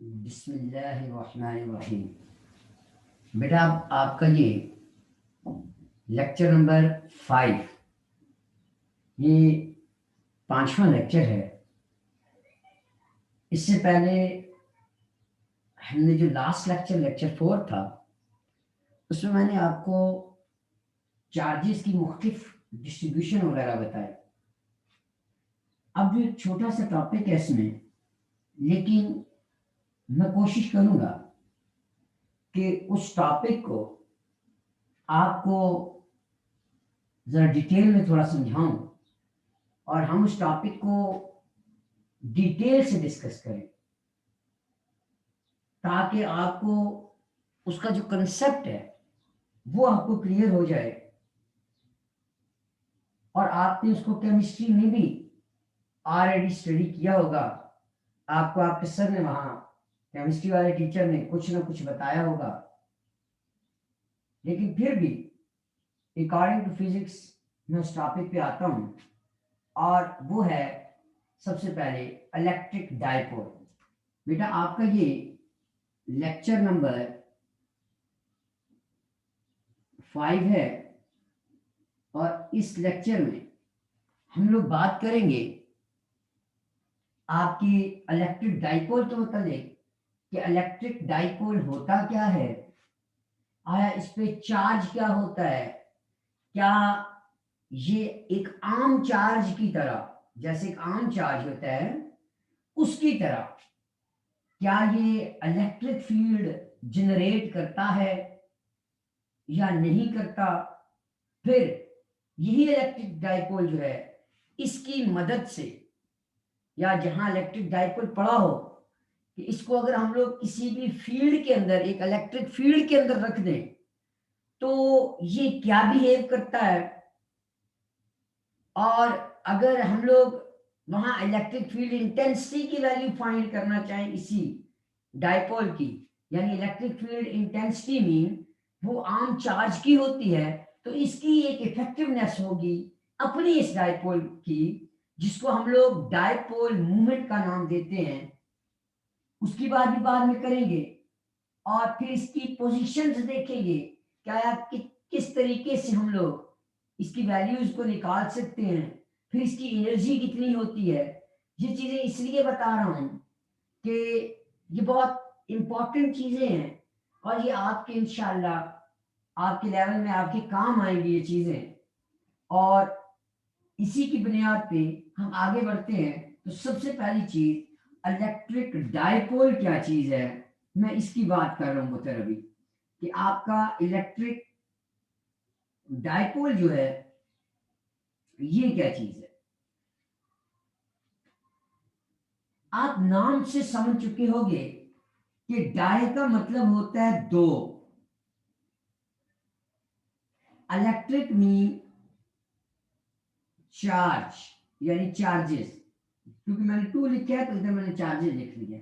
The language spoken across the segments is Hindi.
बिस्मिल्लाहिर्रहमानिर्रहीम। बेटा आपका ये लेक्चर नंबर 5, ये 5वां लेक्चर है। इससे पहले हमने जो लास्ट लेक्चर 4 था, उसमें मैंने आपको चार्जेस की मुख्तलिफ डिस्ट्रीब्यूशन वगैरह बताए। अब जो एक छोटा सा टॉपिक है इसमें, लेकिन मैं कोशिश करूंगा कि उस टॉपिक को आपको ज़रा डिटेल में थोड़ा समझाऊं और हम उस टॉपिक को डिटेल से डिस्कस करें, ताकि आपको उसका जो कंसेप्ट है वो आपको क्लियर हो जाए। और आपने उसको केमिस्ट्री में भी ऑलरेडी स्टडी किया होगा, आपको आपके सर ने वहाँ केमिस्ट्री वाले टीचर ने कुछ ना कुछ बताया होगा, लेकिन फिर भी अकॉर्डिंग टू फिजिक्स मैं उस टॉपिक पे आता हूँ, और वो है सबसे पहले इलेक्ट्रिक डाइपोल। बेटा आपका ये लेक्चर नंबर 5 है, और इस लेक्चर में हम लोग बात करेंगे आपकी इलेक्ट्रिक डाइपोल के मतलब कि इलेक्ट्रिक डाइपोल होता क्या है, आया इस पे चार्ज क्या होता है, क्या ये एक आम चार्ज की तरह, जैसे एक आम चार्ज होता है उसकी तरह, क्या ये इलेक्ट्रिक फील्ड जनरेट करता है या नहीं करता। फिर यही इलेक्ट्रिक डाइपोल जो है, इसकी मदद से, या जहां इलेक्ट्रिक डाइपोल पड़ा हो, कि इसको अगर हम लोग किसी भी फील्ड के अंदर, एक इलेक्ट्रिक फील्ड के अंदर रख दें, तो ये क्या बिहेव करता है। और अगर हम लोग वहां इलेक्ट्रिक फील्ड इंटेंसिटी की वैल्यू फाइंड करना चाहें इसी डाइपोल की, यानी इलेक्ट्रिक फील्ड इंटेंसिटी मीन वो आम चार्ज की होती है, तो इसकी एक इफेक्टिवनेस होगी अपनी इस डाइपोल की, जिसको हम लोग डाइपोल मूवमेंट का नाम देते हैं। उसकी बात भी बाद में करेंगे, और फिर इसकी पोजीशंस देखेंगे, क्या किस तरीके से हम लोग इसकी वैल्यूज को निकाल सकते हैं, फिर इसकी एनर्जी कितनी होती है। ये चीजें इसलिए बता रहा हूं कि ये बहुत इंपॉर्टेंट चीजें हैं, और ये आपके इंशाल्लाह आपके लेवल में आपके काम आएंगी ये चीजें। और इसी की बुनियाद पे हम आगे बढ़ते हैं। तो सबसे पहली चीज, इलेक्ट्रिक डाइपोल क्या चीज है, मैं इसकी बात कर रहा हूं मुतरबी, कि आपका इलेक्ट्रिक डाइपोल जो है ये क्या चीज है। आप नाम से समझ चुके होंगे कि डाई का मतलब होता है दो, इलेक्ट्रिक मीन चार्ज, यानी चार्जेस, क्योंकि मैंने 2 लिखा है तो इधर मैंने चार्जेस लिख लिया।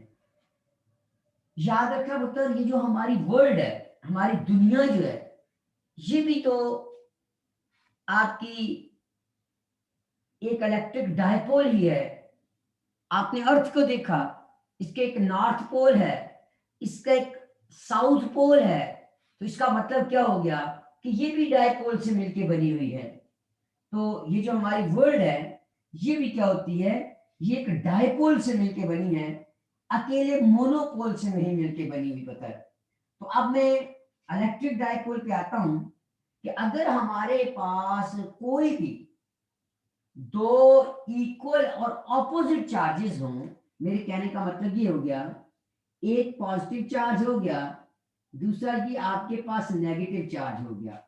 याद रखना पुत्र, ये जो हमारी वर्ल्ड है, हमारी दुनिया जो है, ये भी तो आपकी एक इलेक्ट्रिक डाइपोल ही है। आपने अर्थ को देखा, इसके एक नॉर्थ पोल है, इसका एक साउथ पोल है, तो इसका मतलब क्या हो गया कि ये भी डाइपोल से मिलकर बनी हुई है। तो ये जो हमारी वर्ल्ड है, ये भी क्या होती है, ये एक डाइपोल से मिलकर बनी है, अकेले मोनोपोल से नहीं मिलकर बनी हुई पता है। तो अब मैं इलेक्ट्रिक डाइपोल पे आता हूं, कि अगर हमारे पास कोई भी दो इक्वल और ऑपोजिट चार्जेस हों, मेरे कहने का मतलब ये हो गया, एक पॉजिटिव चार्ज हो गया, दूसरा ये आपके पास नेगेटिव चार्ज हो गया,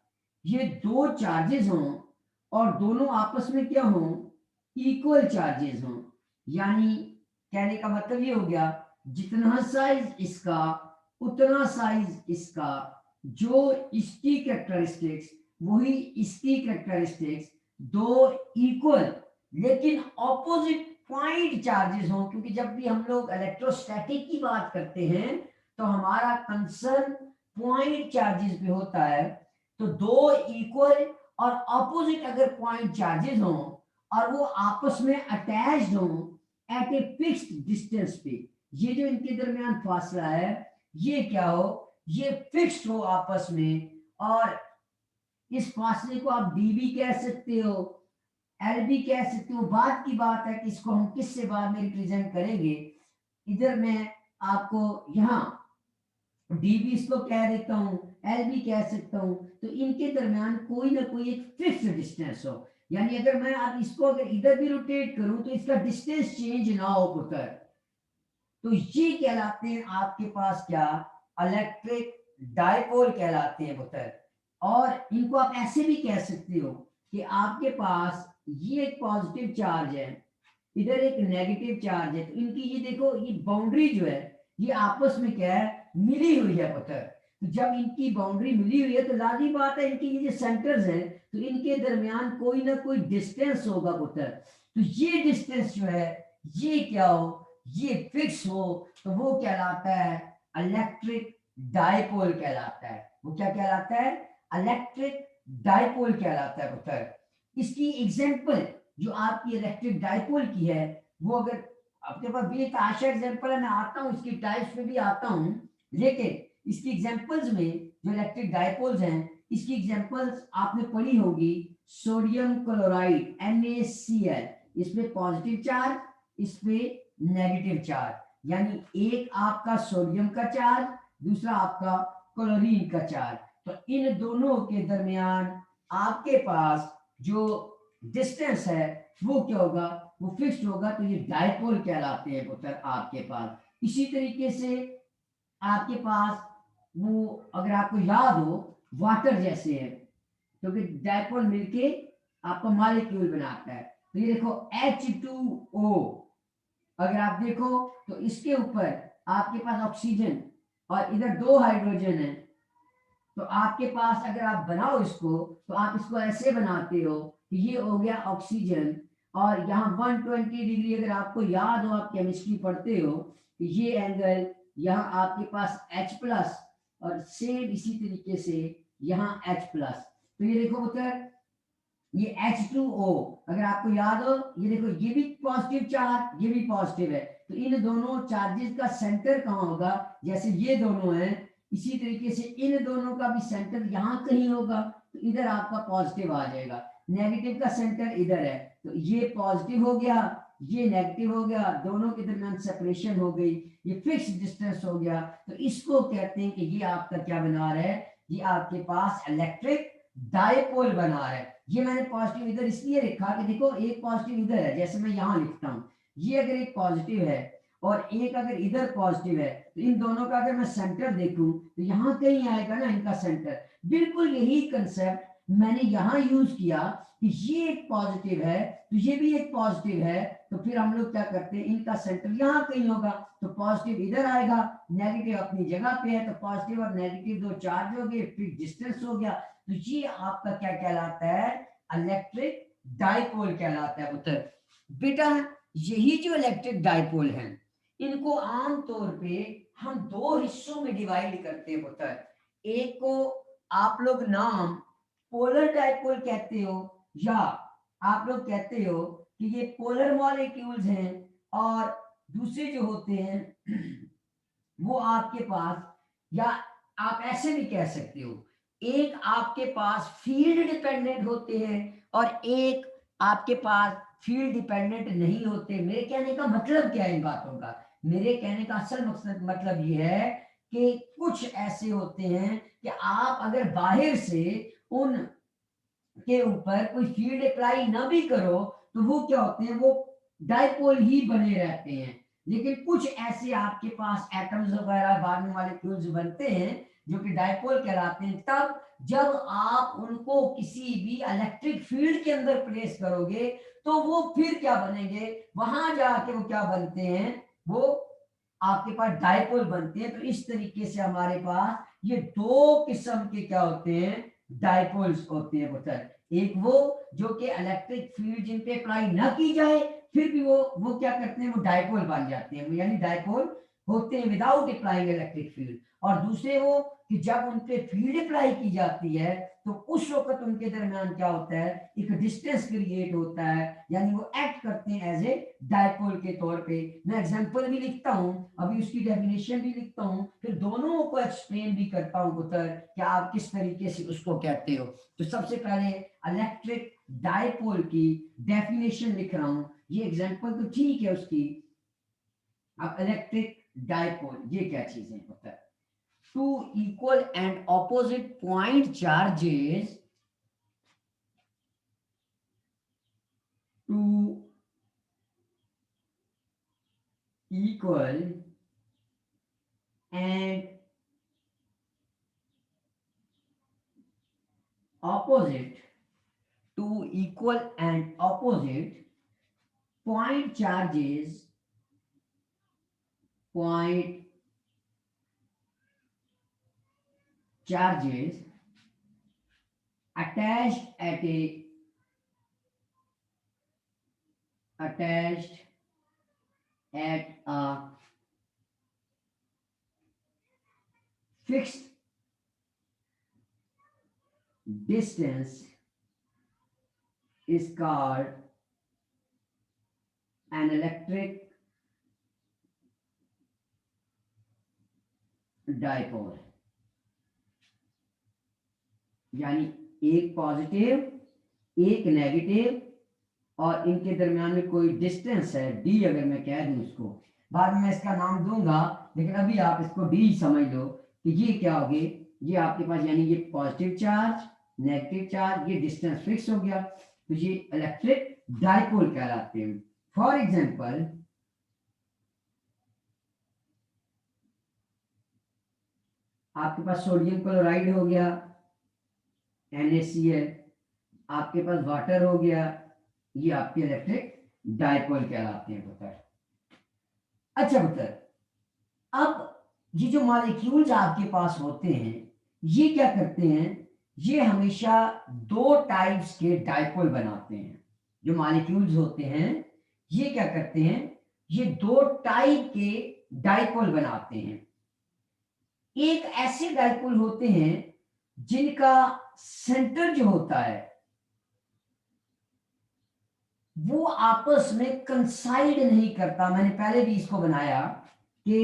ये दो चार्जेस हों और दोनों आपस में क्या हों, इक्वल चार्जेस हों, यानी कहने का मतलब ये हो गया, जितना साइज इसका उतना साइज इसका, जो इसकी कैरेक्टरिस्टिक्स वही इसकी कैरेक्टरिस्टिक्स, दो इक्वल लेकिन ऑपोजिट पॉइंट चार्जेस हों, क्योंकि जब भी हम लोग इलेक्ट्रोस्टैटिक की बात करते हैं तो हमारा कंसर्न पॉइंट चार्जेस पे होता है। तो दो इक्वल और ऑपोजिट अगर पॉइंट चार्जेस हों और वो आपस में अटैच्ड हों एट ए फिक्स्ड डिस्टेंस पे, ये जो इनके दरमियान फासला है ये क्या हो, ये फिक्स हो आपस में, और इस फासले को आप डी भी कह सकते हो, एल भी कह सकते हो। बात की बात है कि इसको हम किससे बाद में रिप्रेजेंट करेंगे। इधर मैं आपको यहाँ डी भी इसको कह देता हूँ, एल भी कह सकता हूँ, तो इनके दरमियान कोई ना कोई एक फिक्स डिस्टेंस हो। यानी अगर मैं आप इसको अगर इधर भी रोटेट करूं तो इसका डिस्टेंस चेंज ना हो पुत्र, तो ये कहलाते हैं आपके पास क्या, इलेक्ट्रिक डायपोल कहलाते हैं पुत्र। और इनको आप ऐसे भी कह सकते हो कि आपके पास ये एक पॉजिटिव चार्ज है, इधर एक नेगेटिव चार्ज है, तो इनकी ये देखो ये बाउंड्री जो है ये आपस में क्या है, मिली हुई है पुत्र। तो जब इनकी बाउंड्री मिली हुई है तो लाजी बात है इनकी ये जो सेंटर्स हैं तो इनके दरमियान कोई ना कोई डिस्टेंस होगा पुत्र। तो ये डिस्टेंस जो है ये क्या हो, ये फिक्स हो, तो वो कहलाता है इलेक्ट्रिक डायपोल कहलाता है। वो क्या कहलाता है, इलेक्ट्रिक डायपोल कहलाता है पुत्र। इसकी एग्जांपल जो आपकी इलेक्ट्रिक डायपोल की है वो अगर आपके पास भी एक आशा एग्जांपल है, मैं आता हूँ इसकी टाइप्स में भी आता हूँ, लेकिन इसकी एग्जांपल्स में जो इलेक्ट्रिक डायपोल्स हैं इसकी एग्जांपल्स आपने पढ़ी होगी। सोडियम क्लोराइड NaCl, इसमें पॉजिटिव चार्ज, इसमें नेगेटिव चार्ज, यानी एक आपका सोडियम का चार्ज, दूसरा आपका क्लोरीन का चार्ज। तो इन दोनों के दरमियान आपके पास जो डिस्टेंस है वो क्या होगा, वो फिक्स्ड होगा, तो ये डायपोल कहलाते हैं पुत्र आपके पास। इसी तरीके से आपके पास वो अगर आपको याद हो वाटर जैसे है, क्योंकि डायपोल मिलके आपका मॉलिक्यूल बनाता है। तो ये देखो H2O, अगर आप देखो तो इसके ऊपर आपके पास ऑक्सीजन और इधर दो हाइड्रोजन है, तो आपके पास अगर आप बनाओ इसको तो आप इसको ऐसे बनाते हो कि ये हो गया ऑक्सीजन, और यहाँ 120 डिग्री अगर आपको याद हो, आप केमिस्ट्री पढ़ते हो, तो ये एंगल यहाँ आपके पास H+, और सेम इसी तरीके से यहाँ H+। तो ये देखो पुत्र ये H2O अगर आपको याद हो, ये देखो ये भी पॉजिटिव चार्ज, ये भी पॉजिटिव है, तो इन दोनों चार्जेस का सेंटर कहाँ होगा, जैसे ये दोनों हैं इसी तरीके से इन दोनों का भी सेंटर यहाँ कहीं होगा, तो इधर आपका पॉजिटिव आ जाएगा, नेगेटिव का सेंटर इधर है, तो ये पॉजिटिव हो गया, ये नेगेटिव हो गया, दोनों के दरमियान सेपरेशन हो गई, ये फिक्स डिस्टेंस हो गया। तो इसको कहते हैं कि ये आपका क्या बना रहा है, ये आपके पास इलेक्ट्रिक डायपोल बना रहा है। ये मैंने पॉजिटिव इधर इसलिए लिखा कि देखो एक पॉजिटिव इधर है, जैसे मैं यहाँ लिखता हूँ, ये अगर एक पॉजिटिव है और एक अगर इधर पॉजिटिव है, तो इन दोनों का अगर मैं सेंटर देखूं तो यहाँ कहीं आएगा ना इनका सेंटर। बिल्कुल यही कंसेप्ट मैंने यहाँ यूज किया कि ये एक पॉजिटिव है तो ये भी एक पॉजिटिव है, तो फिर हम लोग क्या करते हैं, इनका सेंटर यहाँ कहीं होगा, तो पॉजिटिव इधर आएगा, नेगेटिव अपनी जगह पे है, तो पॉजिटिव और नेगेटिव दो चार्ज हो गए, फिर डिस्टेंस हो गया, तो ये आपका क्या कहलाता है, इलेक्ट्रिक डायपोल कहलाता है पुत्र। बेटा यही जो इलेक्ट्रिक डायपोल है इनको आमतौर पे हम दो हिस्सों में डिवाइड करते हैं पुत्र। एक को आप लोग नाम पोलर डायपोल कहते हो, या आप लोग कहते हो कि ये पोलर मॉलिक्यूल्स हैं, और दूसरे जो होते हैं वो आपके पास, या आप ऐसे भी कह सकते हो, एक आपके पास फील्ड डिपेंडेंट होते हैं और एक आपके पास फील्ड डिपेंडेंट नहीं होते। मेरे कहने का मतलब क्या है इन बातों का, मेरे कहने का असल मकसद मतलब ये है कि कुछ ऐसे होते हैं कि आप अगर बाहर से उन के ऊपर कोई फील्ड अप्लाई ना भी करो तो वो क्या होते हैं, वो डायपोल ही बने रहते हैं। लेकिन कुछ ऐसे आपके पास एटम्स वगैरह बाद में मॉलिक्यूल्स बनते हैं जो कि डायपोल कहलाते हैं, तब जब आप उनको किसी भी इलेक्ट्रिक फील्ड के अंदर प्लेस करोगे तो वो फिर क्या बनेंगे, वहां जाके वो क्या बनते हैं, वो आपके पास डायपोल बनते हैं। तो इस तरीके से हमारे पास ये दो किस्म के क्या होते हैं, डायपोल्स होते हैं पुत्र। एक वो जो कि इलेक्ट्रिक फील्ड जिन पे अप्लाई ना की जाए फिर भी वो क्या करते हैं, वो डायपोल बन जाते हैं, यानी डायपोल होते हैं विदाउट अप्लाइंग इलेक्ट्रिक फील्ड, और दूसरे वो कि जब उन पे फील्ड अप्लाई की जाती है तो उस वक्त उनके दरमियान क्या होता है, एक डिस्टेंस क्रिएट होता है, यानी वो एक्ट करते हैं एज ए डायपोल के तौर पे। मैं एग्जांपल भी लिखता हूं, अभी उसकी डेफिनेशन भी लिखता हूं, फिर दोनों को एक्सप्लेन भी करता हूं पुत्र कि आप किस तरीके से उसको कहते हो। तो सबसे पहले इलेक्ट्रिक डायपोल की डेफिनेशन लिख रहा हूं, ये एग्जांपल तो ठीक है उसकी। अब इलेक्ट्रिक डायपोल ये क्या चीज है होता है, two equal and opposite point charges, two equal and opposite, two equal and opposite point charges, point charges attached at a attached at a fixed distance is called an electric dipole। यानी एक पॉजिटिव एक नेगेटिव और इनके दरमियान में कोई डिस्टेंस है डी, अगर मैं कह दूं इसको, बाद में मैं इसका नाम दूंगा, लेकिन अभी आप इसको डी समझ लो कि ये क्या हो गए, ये आपके पास यानी ये पॉजिटिव चार्ज नेगेटिव चार्ज, ये डिस्टेंस फिक्स हो गया, तो ये इलेक्ट्रिक डायपोल कहलाते हैं। फॉर एग्जांपल आपके पास सोडियम क्लोराइड हो गया NaCl, आपके पास वाटर हो गया, ये आपके इलेक्ट्रिक डायपोल कहलाते हैं पुत्र। अच्छा पुत्र, अब ये जो मॉलिक्यूल्स आपके पास होते हैं ये क्या करते हैं, ये हमेशा दो टाइप्स के डायपोल बनाते हैं। जो मॉलिक्यूल्स होते हैं ये क्या करते हैं, ये दो टाइप के डायपोल बनाते हैं। एक ऐसे डायपोल होते हैं जिनका सेंटर जो होता है वो आपस में कंसाइड नहीं करता। मैंने पहले भी इसको बनाया कि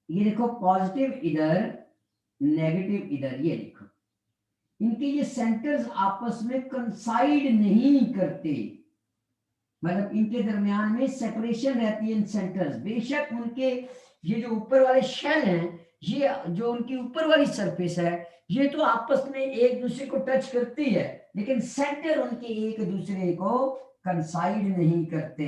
ये देखो पॉजिटिव इधर नेगेटिव इधर, ये देखो इनके ये सेंटर्स आपस में कंसाइड नहीं करते, मतलब इनके दरमियान में सेपरेशन रहती है इन सेंटर्स। बेशक उनके ये जो ऊपर वाले शेल हैं, ये जो उनकी ऊपर वाली सरफेस है, ये तो आपस में एक दूसरे को टच करती है, लेकिन सेंटर उनके एक दूसरे को कंसाइड नहीं करते।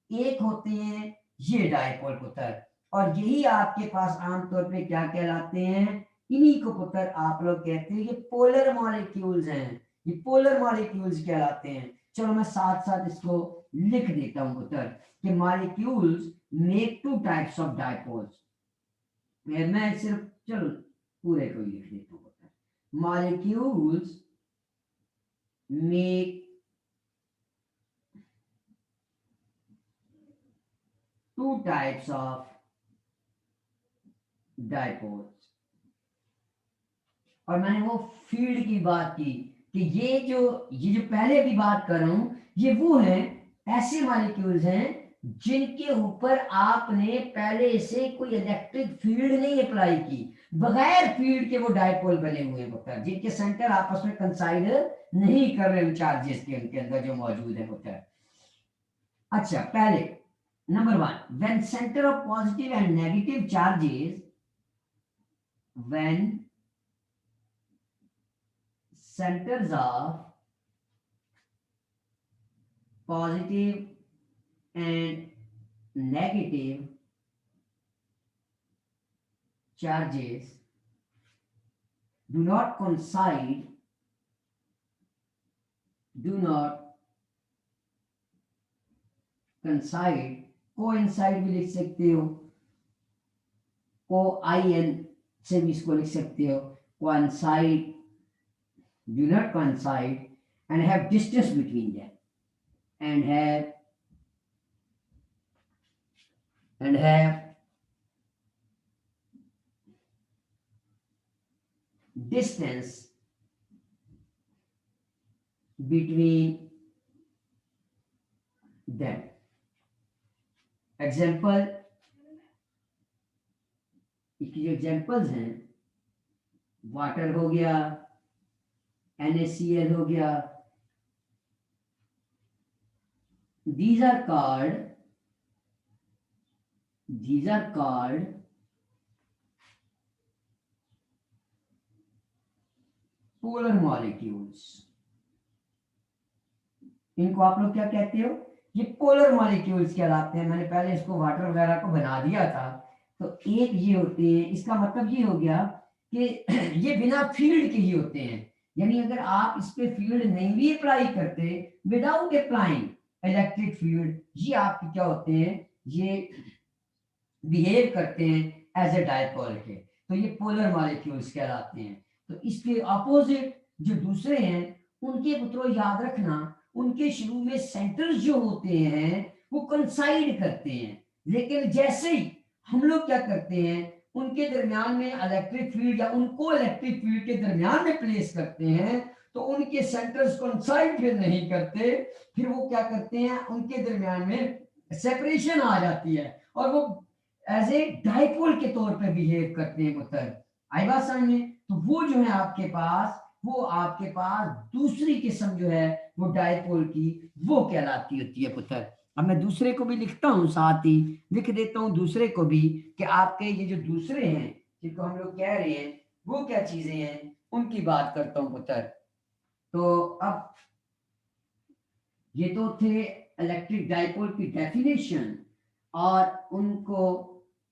एक होते हैं ये डायपोल पुत्र, और यही आपके पास आमतौर पे क्या कहलाते हैं, इन्हीं को पुत्र आप लोग कहते हैं ये पोलर मॉलिक्यूल्स हैं, ये पोलर मॉलिक्यूल्स कहलाते हैं। चलो मैं साथ साथ इसको लिख देता हूं पुत्र कि molecules make two types of dipoles. मैं सिर्फ चलो पूरे को ही लिख देता हूं पुत्र, molecules make two types of dipoles. और मैंने वो फील्ड की बात की कि ये जो पहले भी बात कर रहा हूं, ये वो हैं ऐसे मॉलिक्यूल्स हैं जिनके ऊपर आपने पहले से कोई इलेक्ट्रिक फील्ड नहीं अप्लाई की, बगैर फील्ड के वो डायपोल बने हुए हैं पुत्र, जिनके सेंटर आपस में कंसाइड नहीं कर रहे उन चार्जेस के उनके अंदर जो मौजूद है पुत्र। अच्छा पहले number one, when centre of positive and negative charges, when centers of positive and negative charges do not coincide, coincide भी लिख सकते हो, COIN से भी इसको लिख सकते हो, coincide, do not coincide and have distance between them, and have distance between them. Example, इसकी जो एग्जाम्पल्स हैं, वाटर हो गया, NaCl हो गया, these are called polar molecules. इनको आप लोग क्या कहते हो? ये पोलर मॉलिक्यूल्स कहलाते हैं। मैंने पहले इसको वाटर वगैरह को बना दिया था। तो एक ये होते हैं, इसका मतलब ये हो गया कि ये बिना फील्ड के ही होते हैं, यानी अगर आप इस पे फील्ड नहीं भी अप्लाई करते, विदाउट अप्लाइंग इलेक्ट्रिक फील्ड, ये आपके क्या होते हैं, ये बिहेव करते हैं एज ए डायपोल के, तो ये पोलर मॉलिक्यूल्स कहलाते हैं। तो इसके अपोजिट जो दूसरे हैं, उनके पुत्रों याद रखना, उनके शुरू में सेंटर्स जो होते हैं वो कंसाइड करते हैं, लेकिन जैसे ही हम लोग क्या करते हैं, उनके दरमियान में इलेक्ट्रिक फील्ड या उनको इलेक्ट्रिक फील्ड के दरमियान में प्लेस करते हैं, तो उनके सेंटर्स कंसाइड फिर नहीं करते, फिर वो क्या करते हैं, उनके दरमियान में सेपरेशन आ जाती है और वो एज ए डाइपोल के तौर पे बिहेव करते हैं पुत्र। आई बात समझ में? तो वो जो है आपके पास, वो आपके पास दूसरी किस्म जो है वो डाइपोल की, वो कहलाती होती है पुत्र। अब मैं दूसरे को भी लिखता हूं, साथ ही लिख देता हूं दूसरे को भी, कि आपके ये जो दूसरे हैं जिनको हम लोग कह रहे हैं वो क्या चीजें हैं, उनकी बात करता हूं पुत्र। तो अब ये तो थे इलेक्ट्रिक डाइपोल की डेफिनेशन, और उनको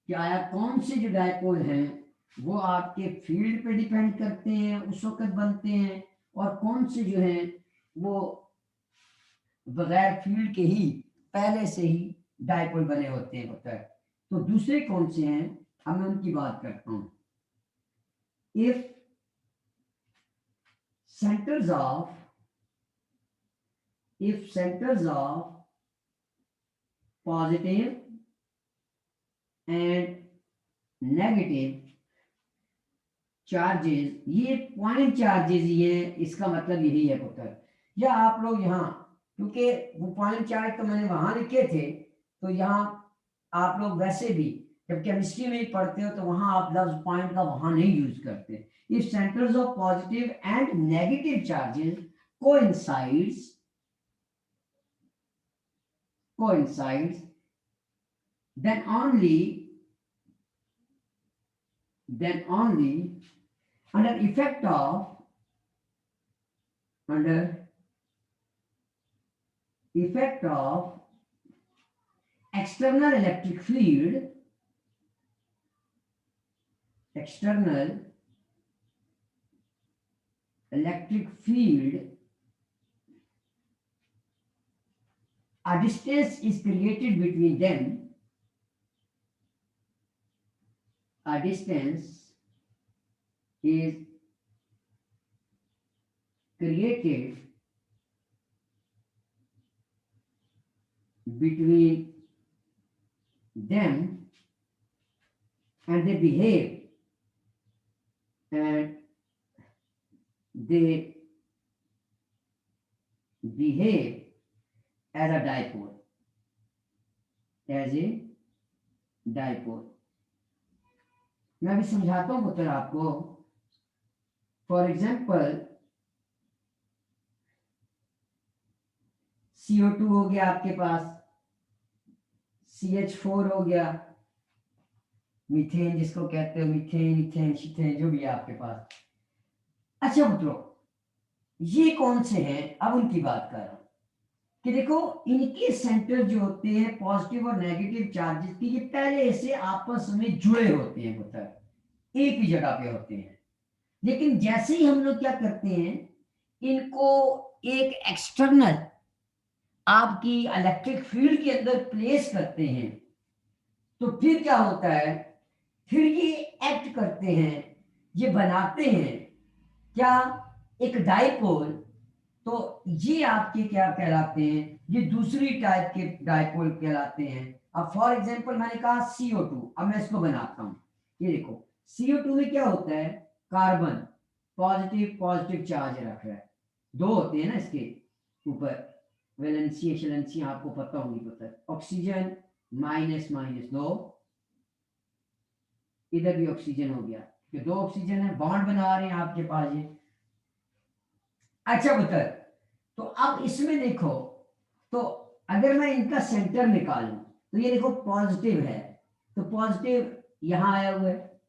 क्या आया, कौन से जो डाइपोल हैं वो आपके फील्ड पे डिपेंड करते हैं, उस वक्त बनते हैं, और कौन से जो हैं वो बगैर फील्ड के ही पहले से ही डाइपोल बने होते हैं पुत्र। तो दूसरे कौन से हैं, अब मैं उनकी बात करता हूं। If centres of positive and negative charges, ये पॉइंट चार्जेस ही है, इसका मतलब यही है पुत्र। या आप लोग यहाँ, क्योंकि वो पॉइंट चार्ज तो मैंने वहां लिखे थे, तो यहाँ आप लोग वैसे भी जब केमिस्ट्री में पढ़ते हो तो वहां आप लफ्ज पॉइंट का वहां नहीं यूज करते। If centres of positive and negative charges coincides, then only under effect of external electric field, a distance is created between them. A distance is created between them, and they behave as a dipole। मैं भी समझाता हूं पुत्र आपको। फॉर एग्जाम्पल CO2 हो गया आपके पास, CH4 हो गया, मीथेन जिसको कहते हो, मीथेन, इथेन, शीथेन, जो भी है आपके पास। अच्छा मित्रों, ये कौन से हैं, अब उनकी बात कर रहा हूं कि देखो इनके सेंटर जो होते हैं पॉजिटिव और नेगेटिव चार्जेस की, ये पहले से आपस में जुड़े होते हैं पुत्र, एक ही जगह पे होते हैं। लेकिन जैसे ही हम लोग क्या करते हैं, इनको एक एक्सटर्नल आपकी इलेक्ट्रिक फील्ड के अंदर प्लेस करते हैं, तो फिर क्या होता है, फिर ये एक्ट करते हैं, ये बनाते हैं क्या, एक डाइपोल। तो ये आपके क्या कहलाते हैं, ये दूसरी टाइप के डाइपोल कहलाते हैं। अब फॉर एग्जांपल मैंने कहा CO2, अब मैं इसको बनाता हूं। ये देखो CO2 में क्या होता है, कार्बन, पॉजिटिव पॉजिटिव चार्ज रख रहा है, दो होते हैं ना इसके ऊपर, वैलेंसी एक्सेलेंसी आपको पता होगी, पता है। ऑक्सीजन माइनस माइनस दो, इधर भी ऑक्सीजन हो गया, कि दो ऑक्सीजन है, बॉन्ड बना रहे हैं आपके पास ये। अच्छा पुत्र, तो अब इसमें देखो, तो अगर मैं इनका सेंटर निकालूं तो ये देखो पॉजिटिव है, तो पॉजिटिव यहां आया हुआ है।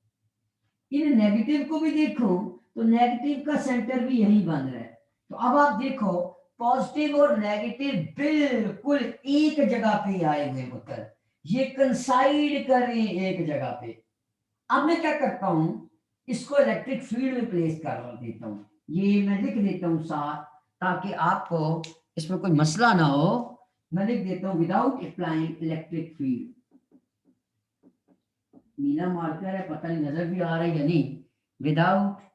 इन नेगेटिव को भी देखो तो नेगेटिव का सेंटर भी यही बन रहा है। तो अब आप देखो पॉजिटिव और नेगेटिव बिल्कुल एक जगह पे आए हुए पुत्र, ये कंसाइड कर रहे हैं एक जगह पे। अब मैं क्या करता हूं, इसको इलेक्ट्रिक फील्ड में प्लेस कर देता हूं, ये मैं लिख देता हूं साथ, ताकि आपको इसमें कोई मसला ना हो। मैं लिख देता हूं विदाउट अप्लाइंग इलेक्ट्रिक फील्ड, नीला मार्कर है, पता नहीं नजर भी आ रहा है या नहीं, विदाउट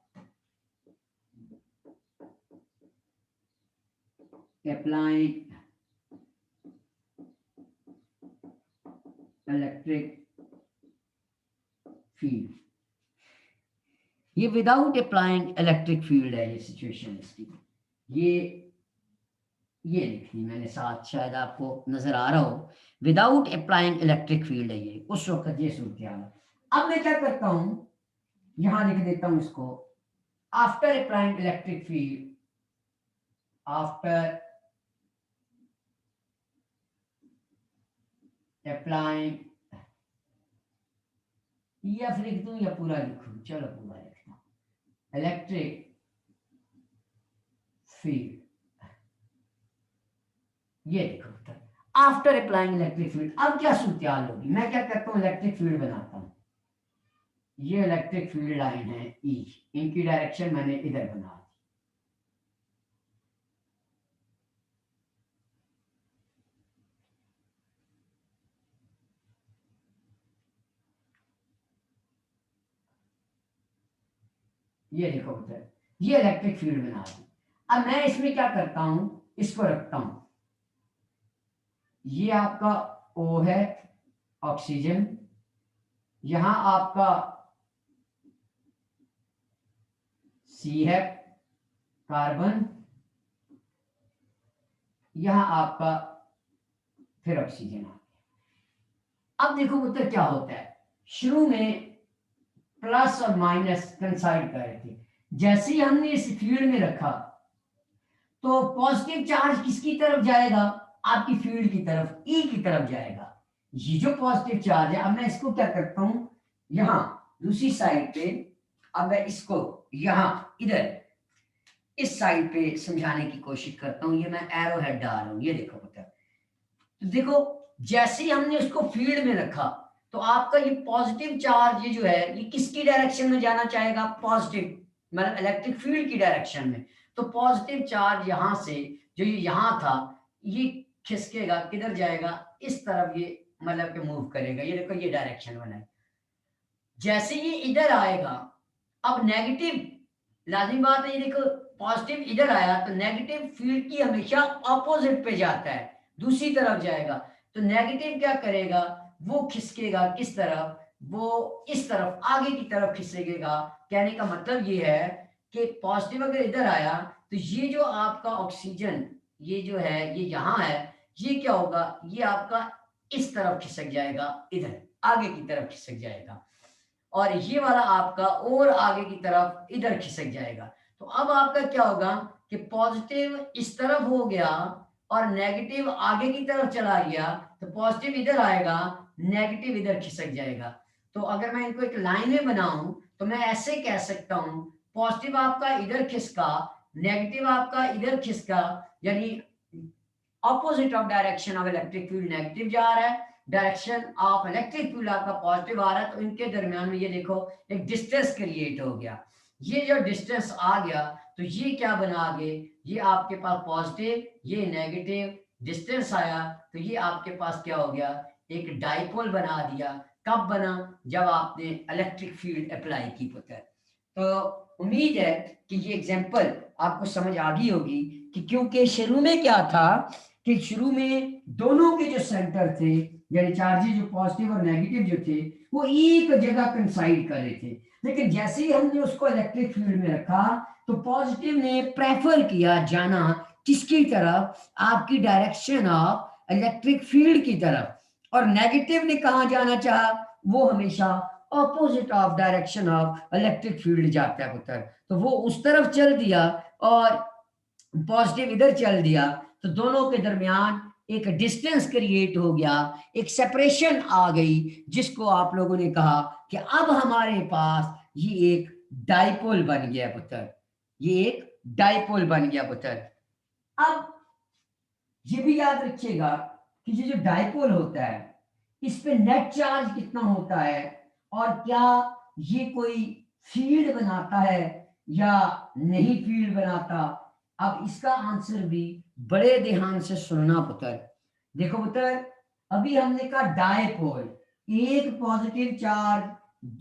अप्लाइंग इलेक्ट्रिक फील्ड, ये विदाउट अप्लाइंग इलेक्ट्रिक फील्ड है, ये सिचुएशन इसकी, ये लिखनी मैंने साथ, शायद आपको नजर आ रहा हो, विदाउट अप्लाइंग इलेक्ट्रिक फील्ड है ये, उस वक्त ये सूरत हाल। अब मैं क्या करता हूं, यहां लिख देता हूं इसको, after applying electric field, after applying, या फिर लिख दूं या पूरा लिखूं, चलो पूरा लिखता हूं, इलेक्ट्रिक फील्ड, ये देखो आफ्टर अप्लाइंग इलेक्ट्रिक फील्ड। अब क्या सूरत हाल होगी, मैं क्या करता हूं, इलेक्ट्रिक फील्ड बनाता हूं, ये इलेक्ट्रिक फील्ड लाइन है ई, इनकी डायरेक्शन मैंने इधर बना दी, ये देखो उधर, ये इलेक्ट्रिक फील्ड बना दी। अब मैं इसमें क्या करता हूं, इसको रखता हूं, ये आपका O है ऑक्सीजन, यहां आपका C है कार्बन, यहां आपका फिर ऑक्सीजन आ गया। अब देखो पुत्र क्या होता है, शुरू में प्लस और माइनस कंसाइड कर रहे थे, जैसे ही हमने इस फील्ड में रखा तो पॉजिटिव चार्ज किसकी तरफ जाएगा, आपकी फील्ड की तरफ, ई की तरफ जाएगा, ये जो पॉजिटिव चार्ज है। अब मैं इसको क्या करता हूं, यहां दूसरी साइड पे, अब मैं इसको यहां इधर इस साइड पे समझाने की कोशिश करता हूं, ये मैं एरो हेड डाल रहा हूं, ये देखो पुत्र, तो देखो जैसे ही हमने उसको फील्ड में रखा तो आपका ये पॉजिटिव चार्ज ये जो है, ये किसकी डायरेक्शन में जाना चाहेगा, पॉजिटिव, मतलब इलेक्ट्रिक फील्ड की डायरेक्शन में। तो पॉजिटिव चार्ज यहां से जो ये यहां था, ये खिसकेगा, किधर जाएगा, इस तरफ ये मतलब कि मूव करेगा, ये देखो ये डायरेक्शन बना है। जैसे ये इधर आएगा, अब नेगेटिव, लाजिम बात है, ये देखो पॉजिटिव इधर आया तो नेगेटिव फील्ड की हमेशा ऑपोजिट पे जाता है, दूसरी तरफ जाएगा। तो नेगेटिव क्या करेगा, वो खिसकेगा किस तरफ, वो इस तरफ आगे की तरफ खिसकेगा। कहने का मतलब ये है कि पॉजिटिव अगर इधर आया तो ये जो आपका ऑक्सीजन ये जो है ये यहाँ है, ये क्या होगा, ये आपका इस तरफ खिसक जाएगा, इधर आगे की तरफ खिसक जाएगा, और ये वाला आपका और आगे की तरफ इधर खिसक जाएगा। तो अब आपका क्या होगा कि पॉजिटिव इस तरफ हो गया और नेगेटिव आगे की तरफ चला गया, तो पॉजिटिव इधर आएगा, नेगेटिव इधर खिसक जाएगा। तो अगर मैं इनको एक लाइन में बनाऊं तो मैं ऐसे कह सकता हूं, पॉजिटिव आपका इधर खिसका, नेगेटिव आपका इधर खिसका, यानी opposite of direction of electric field negative जा रहा है, डायरेक्शन ऑफ इलेक्ट्रिक फील्ड आपका पॉजिटिव आ रहा है, तो इनके दरमियान में ये देखो एक डिस्टेंस क्रिएट हो गया। ये जो डिस्टेंस आ गया तो ये क्या बना गए, ये आपके पास पॉजिटिव, ये नेगेटिव, डिस्टेंस आया तो ये आपके पास क्या हो गया, एक डाइपोल बना दिया। कब बना, जब आपने इलेक्ट्रिक फील्ड अप्लाई की पुत्र। तो उम्मीद है कि ये एग्जांपल आपको समझ आ गई होगी कि क्योंकि शुरू में क्या था कि शुरू में दोनों के जो सेंटर थे, यानी चार्जेस जो पॉजिटिव और नेगेटिव जो थे, वो एक जगह कंसाइड कर रहे थे। लेकिन जैसे ही हमने उसको इलेक्ट्रिक फील्ड में रखा तो पॉजिटिव ने प्रेफर किया जाना किसकी तरफ, आपकी डायरेक्शन ऑफ इलेक्ट्रिक फील्ड की तरफ, और नेगेटिव ने कहा जाना चाहा, वो हमेशा opposite of direction of electric field जाता है पुत्र। तो वो उस तरफ चल दिया और पॉजिटिव इधर चल दिया, तो दोनों के दरमियान एक डिस्टेंस क्रिएट हो गया, एक सेपरेशन आ गई, जिसको आप लोगों ने कहा कि अब हमारे पास ये एक डाइपोल बन गया पुत्र, ये एक डाइपोल बन गया पुत्र। अब ये भी याद रखिएगा कि ये जो डाइपोल होता है इस पे नेट चार्ज कितना होता है, और क्या ये कोई फील्ड बनाता है या नहीं फील्ड बनाता। अब इसका आंसर भी बड़े ध्यान से सुनना पुत्र। देखो पुत्र, अभी हमने कहा डाइपोल, एक पॉजिटिव चार्ज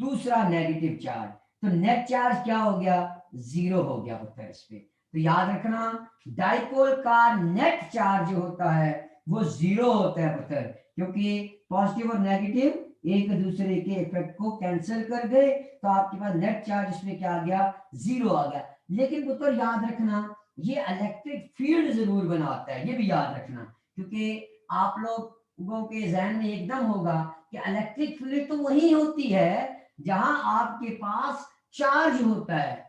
दूसरा नेगेटिव चार्ज, तो नेट चार्ज क्या हो गया, जीरो हो गया पुत्र इस पे। तो याद रखना डाइपोल का नेट चार्ज जो होता है वो जीरो होता है पुत्र, क्योंकि पॉजिटिव और नेगेटिव एक दूसरे के इफेक्ट को कैंसिल कर गए, तो आपके पास नेट चार्ज इसमें क्या आ गया, जीरो आ गया। लेकिन पुत्र याद रखना ये इलेक्ट्रिक फील्ड जरूर बनाता है, ये भी याद रखना, क्योंकि आप लोगों के जहन में एकदम होगा कि इलेक्ट्रिक फील्ड तो वही होती है जहां आपके पास चार्ज होता है।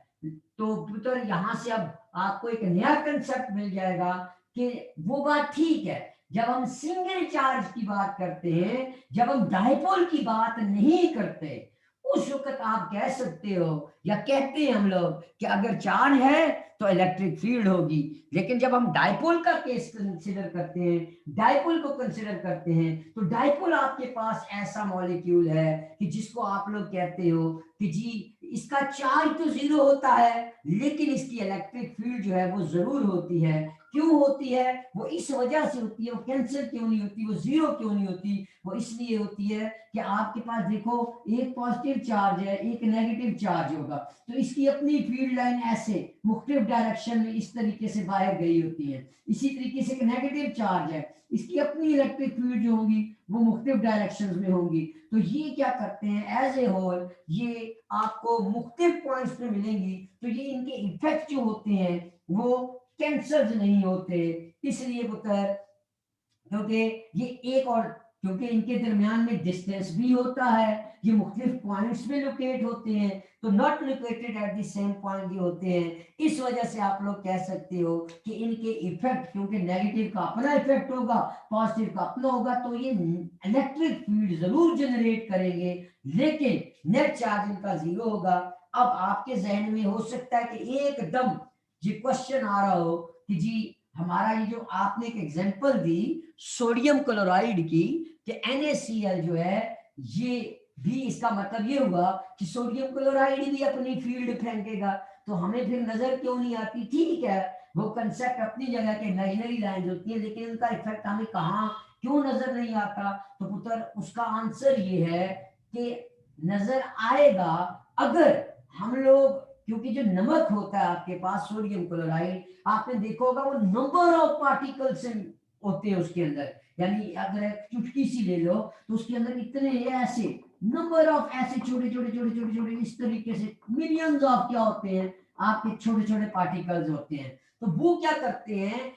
तो पुत्र यहां से अब आपको एक नया कंसेप्ट मिल जाएगा कि वो बात ठीक है, जब हम सिंगल चार्ज की बात करते हैं, जब हम डाइपोल की बात नहीं करते, उस वक्त आप कह सकते हो या कहते हैं हम लोग कि अगर चार्ज है तो इलेक्ट्रिक फील्ड होगी। लेकिन जब हम डाइपोल का केस कंसिडर करते हैं, डाइपोल को कंसिडर करते हैं, तो डाइपोल आपके पास ऐसा मॉलिक्यूल है कि जिसको आप लोग कहते हो कि जी इसका चार्ज तो जीरो होता है, लेकिन इसकी इलेक्ट्रिक फील्ड जो है वो जरूर होती है। क्यों होती है, वो इस वजह से होती है, वो कैंसिल क्यों नहीं होती, वो जीरो क्यों नहीं होती, वो इसलिए होती है कि आपके पास देखो एक पॉजिटिव चार्ज है, एक नेगेटिव चार्ज होगा, तो इसकी अपनी फील्ड लाइन ऐसे मुख्तलिफ डायरेक्शन में इस तरीके से बाहर गई होती है। इसी तरीके से एक नेगेटिव चार्ज है, इसकी अपनी इलेक्ट्रिक फील्ड जो होगी वो मुख्तलिफ डायरेक्शन में होंगी। तो ये क्या करते हैं, एज ए होल ये आपको मुख्तलिफ पॉइंट्स पे मिलेंगी, तो ये इनके इफेक्ट जो होते हैं वो कैंसर नहीं होते। इसलिए पुत्र, क्योंकि ये एक और क्योंकि इनके दरमियान में डिस्टेंस भी होता है, ये मुख्तलिफ पॉइंट्स में लोकेट होते हैं, तो not located at the same point ये होते हैं। इस वजह से आप लोग कह सकते हो कि इनके इफेक्ट, क्योंकि नेगेटिव का अपना इफेक्ट होगा, पॉजिटिव का अपना होगा, तो ये इलेक्ट्रिक फील्ड जरूर जनरेट करेंगे, लेकिन नेट चार्ज इनका जीरो होगा। अब आपके जहन में हो सकता है कि एकदम ये क्वेश्चन आ रहा हो कि जी हमारा ये जो आपने एक एग्जांपल दी सोडियम क्लोराइड की कि NaCl जो है, ये भी इसका मतलब ये हुआ कि सोडियम क्लोराइड भी अपनी फील्ड फेंकेगा, तो हमें फिर नजर क्यों नहीं आती। ठीक है, वो कंसेप्ट अपनी जगह के इमेजिनरी लाइन होती है, लेकिन उनका इफेक्ट हमें कहाँ क्यों नजर नहीं आता। तो पुत्र उसका आंसर ये है कि नजर आएगा अगर हम लोग, क्योंकि जो नमक होता है आपके पास सोडियम क्लोराइड, आपने देखा होगा वो नंबर ऑफ पार्टिकल्स होते हैं उसके अंदर, यानी अगर एक चुटकी सी ले लो तो उसके अंदर इतने ऐसे नंबर ऑफ ऐसे छोटे छोटे छोटे छोटे छोटे इस तरीके से मिलियंस ऑफ क्या होते हैं आपके छोटे छोटे पार्टिकल्स होते हैं। तो वो क्या करते हैं,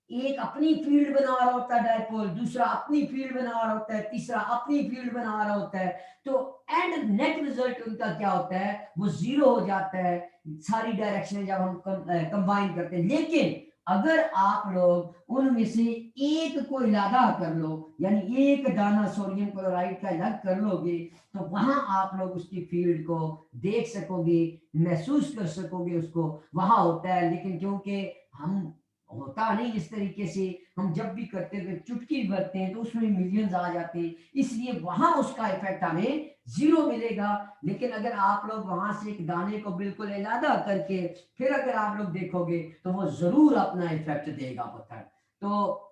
एक अपनी फील्ड बना रहा होता है डाइपोल, दूसरा अपनी फील्ड बना रहा होता है, तीसरा अपनी फील्ड बना रहा होता है, तो एंड नेट रिजल्ट उनका क्या होता है, वो जीरो हो जाता है सारी डायरेक्शन जब हम कंबाइन करते हैं। लेकिन अगर आप लोग उनमें से एक को इलादा कर लो, यानी एक दाना सोडियम क्लोराइड का अलग कर लोगे, तो वहां आप लोग उसकी फील्ड को देख सकोगे, महसूस कर सकोगे, उसको वहां होता है। लेकिन क्योंकि हम होता नहीं इस तरीके से, हम जब भी करते हैं चुटकी भरते हैं तो उसमें मिलियंस आ जाते हैं, इसलिए वहां उसका इफेक्ट हमें जीरो मिलेगा। लेकिन अगर आप लोग वहां से एक दाने को बिल्कुल अलग करके फिर अगर आप लोग देखोगे तो वो जरूर अपना इफेक्ट देगा पुत्र। तो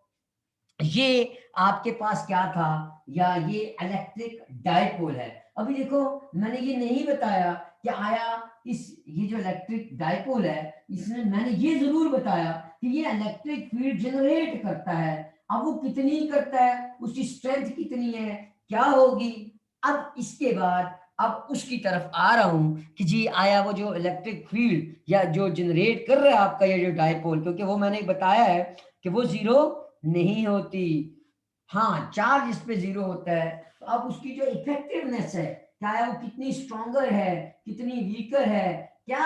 ये आपके पास क्या था, या ये इलेक्ट्रिक डाइपोल है। अभी देखो मैंने ये नहीं बताया कि आया इस ये जो इलेक्ट्रिक डाइपोल है इसमें मैंने ये जरूर बताया कि ये इलेक्ट्रिक फील्ड जनरेट करता है। अब वो कितनी करता है, उसकी स्ट्रेंथ कितनी है, क्या होगी, अब इसके बाद अब उसकी तरफ आ रहा हूं कि जी आया वो जो इलेक्ट्रिक फील्ड या जो जनरेट कर रहा है आपका ये जो डाइपोल, क्योंकि वो मैंने बताया है कि वो जीरो नहीं होती। हाँ, चार्ज इस पे जीरो होता है। तो अब उसकी जो इफेक्टिवनेस है, क्या है वो कितनी स्ट्रॉन्गर है, कितनी वीकर है, क्या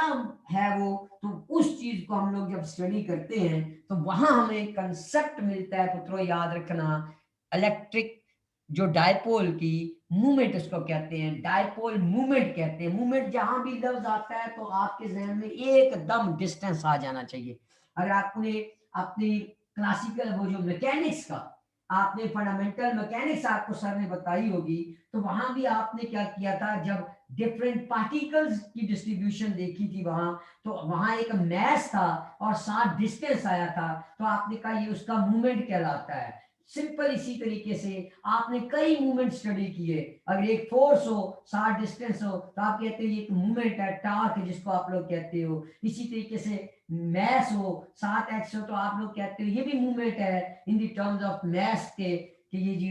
है वो, तो उस चीज को हम लोग जब स्टडी करते हैं तो वहां हमें कंसेप्ट मिलता है पुत्रों, याद रखना। इलेक्ट्रिक जो डायपोल की मूवमेंट उसको कहते हैं, डायपोल मूवमेंट कहते हैं। मूवमेंट जहां भी लफ्ज आता है तो आपके जहन में एकदम डिस्टेंस आ जाना चाहिए। अगर आपने अपनी क्लासिकल वो जो मैकेनिक्स का, आपने फंडामेंटल मैकेनिक्स आपको सर ने बताई होगी, तो वहां भी आपने क्या किया था, जब डिफरेंट पार्टिकल्स की डिस्ट्रीब्यूशन देखी थी वहां, तो वहां एक मैस था और साथ डिस्टेंस आया था, तो आपने कहा ये उसका मूवमेंट कहलाता है। सिंपल इसी तरीके से आपने कई मूवमेंट स्टडी किए, अगर एक फोर्स हो साथ डिस्टेंस हो तो आप कहते हैं ये एक मूवमेंट है, टार्क जिसको आप लोग कहते हो। इसी तरीके से मैस हो 7x हो तो आप लोग कहते हो ये भी मूवमेंट है in the terms of mass के, कि ये जी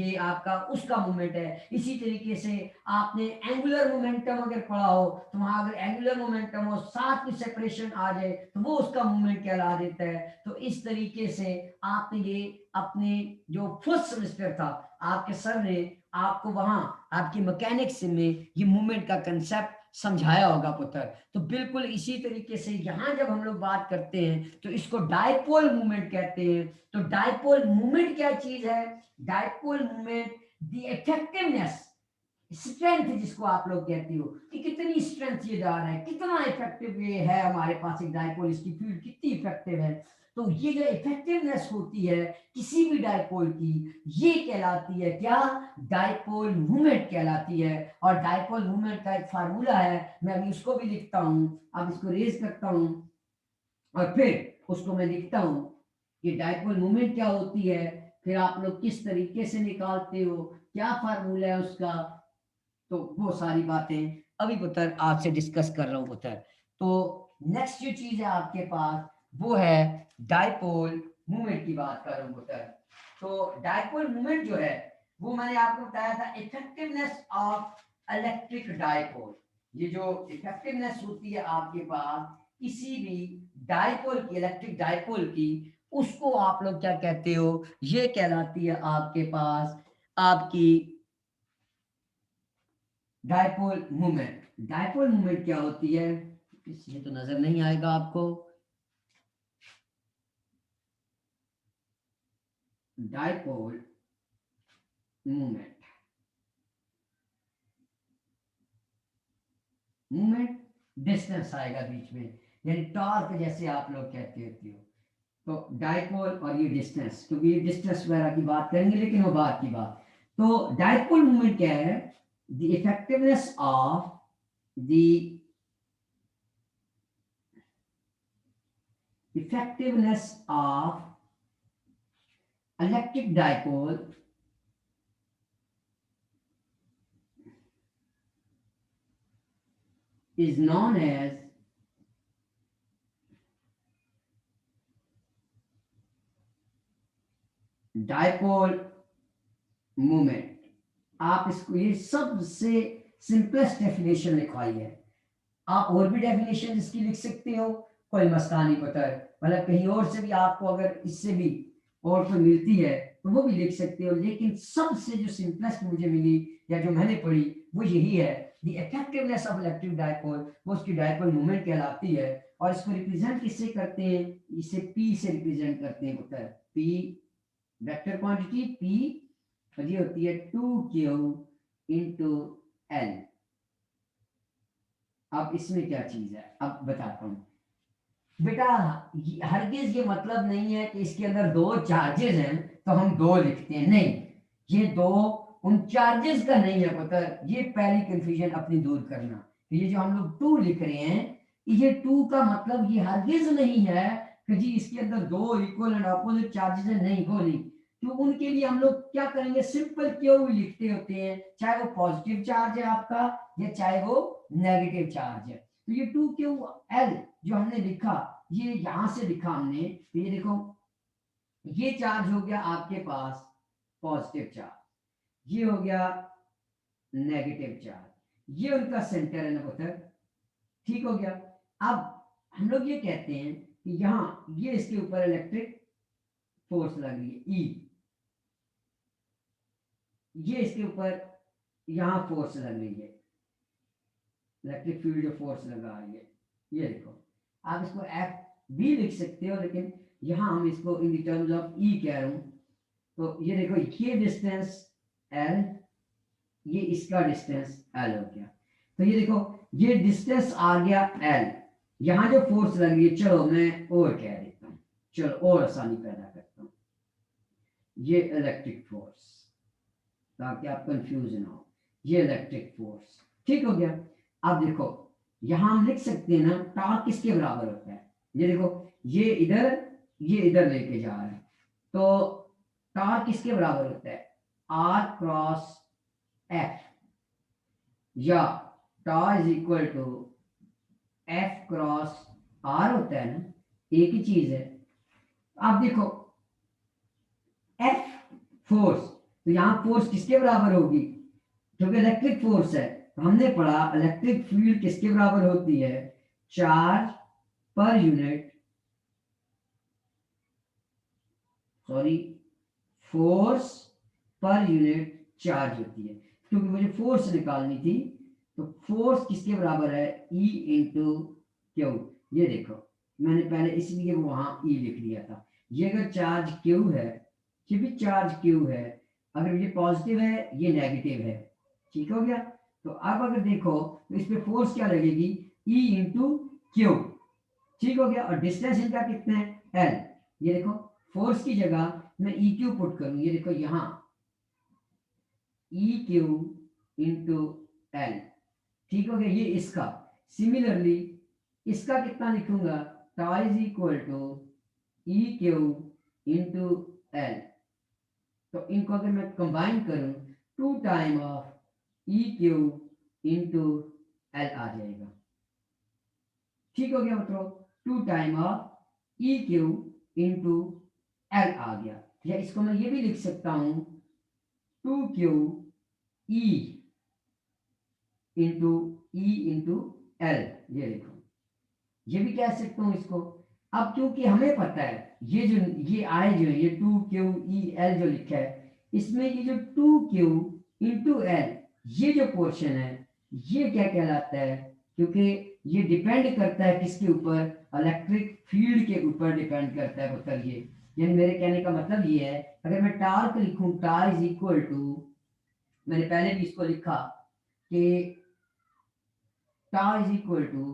ये आपका उसका मूवमेंट है। इसी तरीके से आपने एंगुलर मोमेंटम अगर पढ़ा हो तो वहां अगर एंगुलर मोमेंटम हो साथ में सेपरेशन आ जाए तो वो उसका मूवमेंट कहला देता है। तो इस तरीके से आपने ये अपने जो फर्स्ट सेमेस्टर था आपके सर ने आपको वहां आपकी मैकेनिक्स में ये मूवमेंट का कंसेप्ट समझाया होगा पुत्र। तो बिल्कुल इसी तरीके से यहाँ जब हम लोग बात करते हैं तो इसको डायपोल मूवमेंट कहते हैं। तो डायपोल मूवमेंट क्या चीज है? Dipole movement the effectiveness, strength जिसको आप लोग कहते हो कि कितनी स्ट्रेंथ ये जा रहा है, कितना इफेक्टिव ये है, हमारे पास एक डायपोल, इसकी फील्ड कितनी इफेक्टिव है। तो ये जो इफेक्टिवनेस होती है किसी भी डायपोल की, ये कहलाती है क्या? डायपोल मूवमेंट कहलाती है। और डायपोल मूवमेंट का एक फार्मूला है, मैं अभी उसको भी लिखता हूं। अब इसको रेज करता हूं और फिर उसको मैं लिखता हूं कि डायपोल मूवमेंट क्या होती है, फिर आप लोग किस तरीके से निकालते हो, क्या फार्मूला है उसका। तो वो सारी बातें अभी पुत्र आपसे डिस्कस कर रहा हूं पुत्र। तो नेक्स्ट जो चीज है आपके पास वो है डायपोल मूवमेंट की बात कर रहा हूं पुत्र। तो डायपोल मूवमेंट जो है वो मैंने आपको बताया था इफेक्टिवनेस ऑफ इलेक्ट्रिक डायपोल। ये जो इफेक्टिवनेस होती है आपके पास किसी भी डायपोल की, इलेक्ट्रिक डायपोल की, उसको आप लोग क्या कहते हो? ये कहलाती है आपके पास आपकी डायपोल मूवमेंट। डायपोल मूवमेंट क्या होती है? ये तो नजर नहीं आएगा आपको। डायपोल मूवमेंट, मूवमेंट डिस्टेंस आएगा बीच में, यानी टॉर्क जैसे आप लोग कहते होते हो। तो डायपोल और ये डिस्टेंस, क्योंकि ये डिस्टेंस वगैरह की बात करेंगे लेकिन वो बात की बात। तो डायपोल मूवमेंट क्या है? The effectiveness of the effectiveness of electric dipole is known as dipole moment। आप इसको ये सबसे सिंपलेस्ट डेफिनेशन लिखवाई है। आप और भी डेफिनेशन इसकी लिख सकते हो, कोई मसला नहीं पता है, मतलब कहीं और से भी आपको अगर इससे भी और कोई मिलती है तो वो भी लिख सकते हो, लेकिन सबसे जो सिंपलेस्ट मुझे मिली या जो मैंने पढ़ी वो यही है, the effectiveness of electric dipole, वो उसकी डायपोल मूवमेंट कहलाती है। और इसको रिप्रेजेंट किससे करते हैं? इसे पी से रिप्रेजेंट करते हैं पुत्र। पी वेक्टर क्वांटिटी पी, और ये होती है 2Q इंटू एल। अब इसमें क्या चीज है अब बताता हूं बेटा। हरगिज ये मतलब नहीं है कि इसके अंदर दो चार्जेस हैं तो हम दो लिखते हैं, नहीं। ये दो उन चार्जेस का नहीं है पता, ये पहली कंफ्यूजन अपनी दूर करना। तो ये जो हम लोग टू लिख रहे हैं, ये टू का मतलब ये हरगिज नहीं है कि जी इसके अंदर दो इक्वल एंड अपोजिट चार्जेस है, नहीं वो नहीं। तो उनके लिए हम लोग क्या करेंगे, सिंपल क्यू लिखते होते हैं, चाहे वो पॉजिटिव चार्ज है आपका या चाहे वो नेगेटिव चार्ज है। तो ये 2Ql जो हमने लिखा, ये यहां से लिखा हमने, तो ये देखो ये चार्ज हो गया आपके पास पॉजिटिव चार्ज, ये हो गया नेगेटिव चार्ज, ये उनका सेंटर है ना पुत्र, ठीक हो गया। अब हम लोग ये कहते हैं कि यहाँ ये इसके ऊपर इलेक्ट्रिक फोर्स लग रही है ई, ये इसके ऊपर यहाँ फोर्स लग रही है, इलेक्ट्रिक फील्ड जो फोर्स लगा रही है, ये देखो। आप इसको एफ भी लिख सकते हो, लेकिन यहाँ हम इसको इन टर्म्स ऑफ ई कह रहा हूँ। तो ये देखो, ये डिस्टेंस एल, ये इसका डिस्टेंस एल हो गया। तो ये देखो, ये डिस्टेंस आ गया एल, यहाँ जो फोर्स लग रही है, चलो मैं और कह देता हूँ, चलो और आसानी पैदा करता हूँ, ये इलेक्ट्रिक फोर्स, ताकि आप कंफ्यूज ना हो, ये इलेक्ट्रिक फोर्स, ठीक हो गया। अब देखो, यहां हम लिख सकते हैं ना, टॉर्क किसके बराबर होता है, ये देखो, ये इधर लेके जा रहा है, तो टॉर्क किसके बराबर होता है, आर क्रॉस एफ, या torque is equal to F cross R होता है ना, एक ही चीज है। आप देखो, एफ फोर्स, तो यहां फोर्स किसके बराबर होगी, क्योंकि इलेक्ट्रिक फोर्स है, तो हमने पढ़ा इलेक्ट्रिक फील्ड किसके बराबर होती है, charge per unit, sorry, force per unit charge होती है। क्योंकि मुझे फोर्स निकालनी थी, तो फोर्स किसके बराबर है, ई इंटू क्यू। ये देखो, मैंने पहले इसलिए वहां ई लिख दिया था। ये अगर चार्ज क्यू है, ये भी चार्ज क्यू है, अगर ये पॉजिटिव है, ये नेगेटिव है, ठीक हो गया। तो अब अगर देखो, तो इस पे फोर्स क्या लगेगी, ई इंटू क्यू, ठीक हो गया। और डिस्टेंस इनका कितना है, एल। ये देखो, फोर्स की जगह मैं ई क्यू पुट करूं, ये देखो यहां ई क्यू इंटू एल, ठीक हो गया। ये इसका, सिमिलरली इसका कितना लिखूंगा, tau is equal to E Q into L. तो इनको अगर मैं कंबाइन करूं, 2 time of E Q into L आ जाएगा, ठीक हो गया। मतलब 2 time of E Q into L आ गया। या इसको मैं ये भी लिख सकता हूं, 2 क्यू ई इंटू एल, ये देखो, ये भी कह सकता हूं इसको। अब क्योंकि हमें पता है, ये आई जो है, ये 2 क्यू ई एल जो लिखा है, इसमें ये जो 2 क्यू इंटू एल, ये जो पोर्शन है, ये क्या कहलाता है, क्योंकि ये डिपेंड करता है किसके ऊपर, इलेक्ट्रिक फील्ड के ऊपर डिपेंड करता है पुत्र। ये यानी मेरे कहने का मतलब ये है, अगर मैं टार्क लिखूं, टार इज इक्वल टू, मैंने पहले भी इसको लिखा कि tau is equal to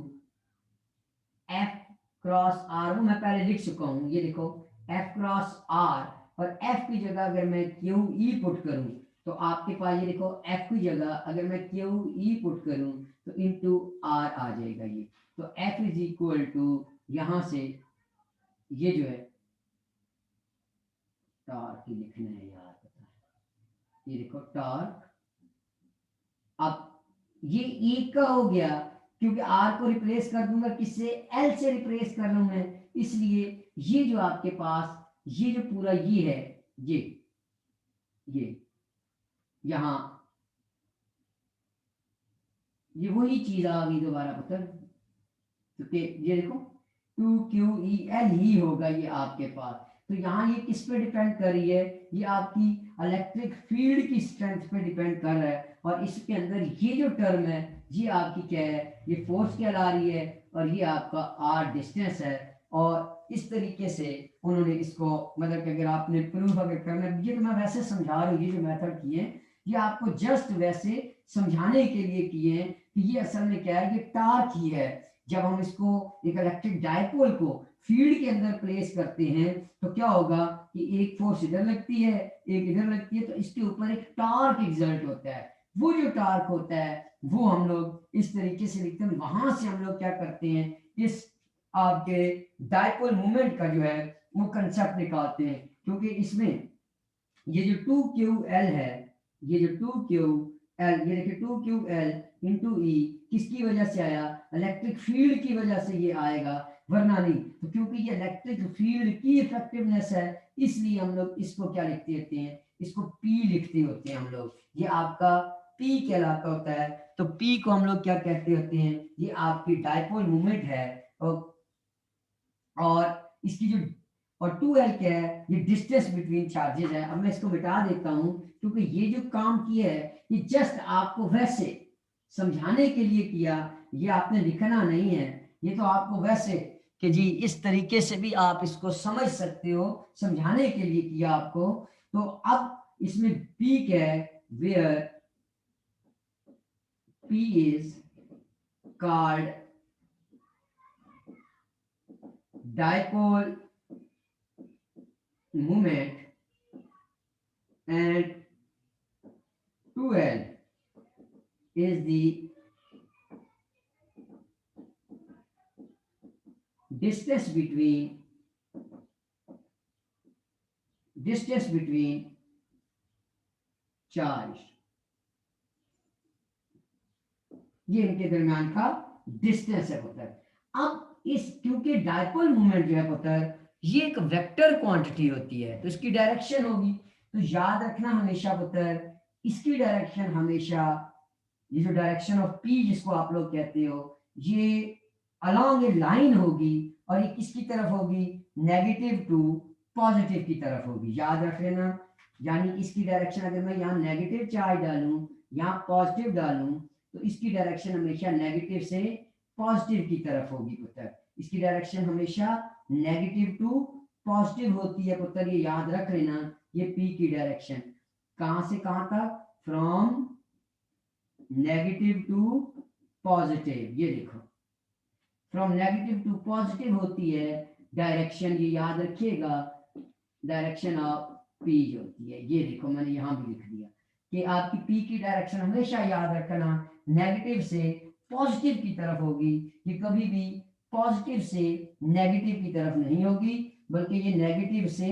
F cross R, वो मैं पहले लिख चुका हूं, ये देखो, एफ क्रॉस आर, और एफ की जगह अगर मैं क्यू ई पुट करूं, तो आपके पास ये देखो, एफ की जगह अगर मैं क्यू ई पुट करूं, तो इनटू आर आ जाएगा ये। तो एफ इज इक्वल टू, यहां से ये जो है, टॉर्क ही लिखना है यार, पता है, ये देखो टॉर्क। अब ये ई का हो गया, क्योंकि आर को रिप्लेस कर दूंगा किससे, एल से रिप्लेस कर रहा हूं मैं, इसलिए ये जो आपके पास, ये जो पूरा ये है, ये यहां, ये वही चीज आ गई दोबारा पुत्र। तो ये देखो, 2 क्यू ई एल ही होगा ये आपके पास। तो यहाँ ये किस पे डिपेंड कर रही है, ये आपकी इलेक्ट्रिक फील्ड की स्ट्रेंथ पे डिपेंड कर रहा है। और इसके अंदर ये जो टर्म है, ये आपकी क्या है, ये फोर्स कहला रही है, और ये आपका आर डिस्टेंस है। और इस तरीके से उन्होंने इसको, मतलब कि अगर आपने प्रूफ अगर करना, ये तो मैं वैसे समझा रहा हूँ, ये जो मेथड किए ये आपको जस्ट वैसे समझाने के लिए किए हैं कि ये असल में क्या है, ये टार्क ही है। जब हम इसको एक इलेक्ट्रिक डायपोल को फील्ड के अंदर प्लेस करते हैं, तो क्या होगा कि एक फोर्स इधर लगती है, एक इधर लगती है, तो इसके ऊपर एक टार्क एग्जर्ट होता है। वो जो टार्क होता है, वो हम लोग इस तरीके से लिखते हैं। वहां से हम लोग क्या करते हैं, इस आपके डायपोल मोमेंट का जो है वो कंसेप्ट निकालते हैं। क्योंकि इसमें ये जो 2QL है, ये जो 2QL, ये देखिए 2QL इंटू ई किसकी वजह से आया, इलेक्ट्रिक फील्ड की वजह से ये आएगा, वरना नहीं। तो क्योंकि ये इलेक्ट्रिक फील्ड की इफेक्टिवनेस है, इसलिए हम लोग इसको क्या लिखते होते हैं, इसको P लिखते होते हैं हम लोग। ये आपका P कहलाता होता है। तो P को हम लोग क्या कहते होते हैं, ये आपकी डायपोल मोमेंट है। और इसकी जो और 2L क्या है, ये डिस्टेंस बिटवीन चार्जेस है। अब मैं इसको मिटा देता हूं, क्योंकि ये जो काम किया है ये जस्ट आपको वैसे समझाने के लिए किया, ये आपने लिखना नहीं है, ये तो आपको वैसे कि जी इस तरीके से भी आप इसको समझ सकते हो, समझाने के लिए किया आपको। तो अब इसमें P क्या है, where P is called dipole moment and 2L is the distance between charge, ये इनके दरमियान का डिस्टेंस है पुत्र। अब इस क्योंकि डायपोल मोमेंट जो है पुत्र ये एक वेक्टर क्वांटिटी होती है, तो इसकी डायरेक्शन होगी। तो याद रखना हमेशा पुत्र, इसकी डायरेक्शन हमेशा, ये जो डायरेक्शन ऑफ P जिसको आप लोग कहते हो, ये अलोंग ए लाइन होगी, और ये किसकी तरफ होगी, नेगेटिव टू पॉजिटिव की तरफ होगी, याद रख लेना। यानी इसकी डायरेक्शन अगर मैं यहाँ नेगेटिव चार्ज डालूं, यहाँ पॉजिटिव डालूं, तो इसकी डायरेक्शन हमेशा नेगेटिव से पॉजिटिव की तरफ होगी पुत्र। इसकी डायरेक्शन हमेशा नेगेटिव टू पॉजिटिव होती है पुत्र, ये याद रख लेना। ये P की डायरेक्शन कहां से कहां तक, फ्रॉम नेगेटिव टू पॉजिटिव, ये देखो फ्रॉम नेगेटिव टू पॉजिटिव होती है डायरेक्शन, ये याद रखिएगा, डायरेक्शन ऑफ P जो होती है, ये देखो मैंने यहां भी लिख दिया कि आपकी P की डायरेक्शन हमेशा याद रखना नेगेटिव से पॉजिटिव की तरफ होगी, ये कभी भी पॉजिटिव से नेगेटिव की तरफ नहीं होगी, बल्कि ये नेगेटिव से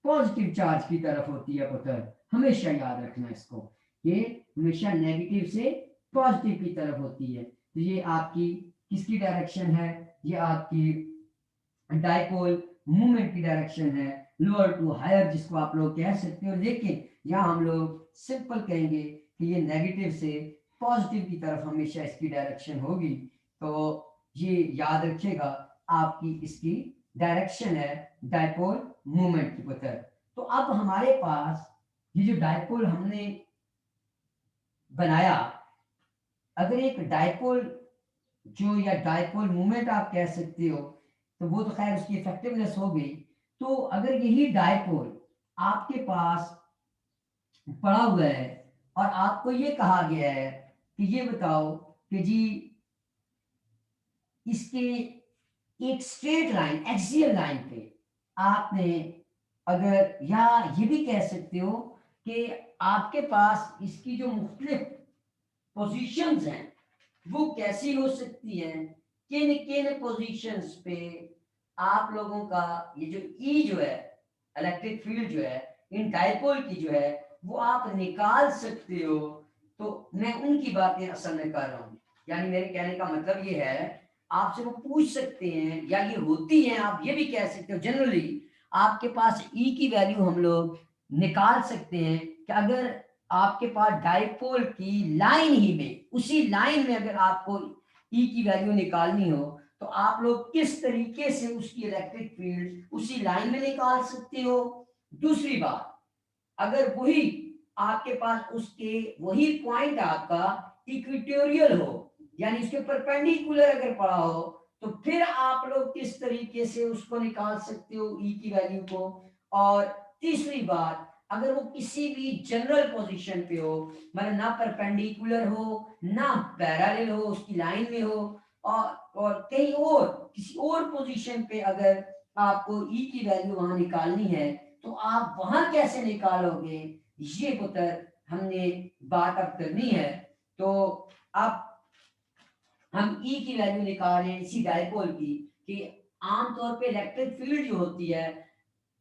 पॉजिटिव चार्ज की तरफ होती है पुत्र, हमेशा याद रखना इसको, ये हमेशा नेगेटिव से पॉजिटिव की तरफ होती है। तो ये आपकी किसकी डायरेक्शन है, ये आपकी डायपोल मूवमेंट की डायरेक्शन है, लोअर टू हायर जिसको आप लोग कह सकते हो, लेकिन यहाँ हम लोग सिंपल कहेंगे कि ये नेगेटिव से पॉजिटिव की तरफ हमेशा इसकी डायरेक्शन होगी। तो ये याद रखिएगा आपकी इसकी डायरेक्शन है डायपोल मूवमेंट की पुत्र। तो अब हमारे पास ये जो डायपोल हमने बनाया, अगर एक डायपोल जो या डायपोल मूवमेंट आप कह सकते हो, तो वो तो खैर उसकी इफेक्टिवनेस हो गई। तो अगर यही डायपोल आपके पास पड़ा हुआ है और आपको ये कहा गया है कि ये बताओ कि जी इसके एक स्ट्रेट लाइन एक्सियल लाइन पे आपने, अगर या ये भी कह सकते हो कि आपके पास इसकी जो मुख्तलिफ पोजीशंस हैं वो कैसी हो सकती हैं, किन किन पोजीशंस पे आप लोगों का ये जो ई जो है इलेक्ट्रिक फील्ड जो है इन डायपोल की जो है वो आप निकाल सकते हो। तो मैं उनकी बातें असल में कर रहा हूँ, यानी मेरे कहने का मतलब ये है आपसे वो पूछ सकते हैं या ये होती हैं, आप ये भी कह सकते हो जनरली आपके पास ई की वैल्यू हम लोग निकाल सकते हैं कि अगर आपके पास डायपोल की लाइन ही में, उसी लाइन में अगर आपको ई की वैल्यू निकालनी हो तो आप लोग किस तरीके से उसकी इलेक्ट्रिक फील्ड उसी लाइन में निकाल सकते हो। दूसरी बात, अगर वही आपके पास उसके वही पॉइंट आपका इक्वेटोरियल हो, यानी उसके परपेंडिकुलर अगर पड़ा हो, तो फिर आप लोग किस तरीके से उसको निकाल सकते हो ई की वैल्यू को। और तीसरी बात, अगर वो किसी भी जनरल पोजीशन पे हो, मतलब ना परपेंडिकुलर हो ना पैरेलल हो, उसकी लाइन में हो, और कहीं और किसी और पोजीशन पे अगर आपको ई की वैल्यू वहां निकालनी है, तो आप वहां कैसे निकालोगे, ये पुत्र हमने बात अब करनी है। तो अब हम ई की वैल्यू निकाल रहे हैं इसी डायपोल की, कि आमतौर पे इलेक्ट्रिक फील्ड जो होती है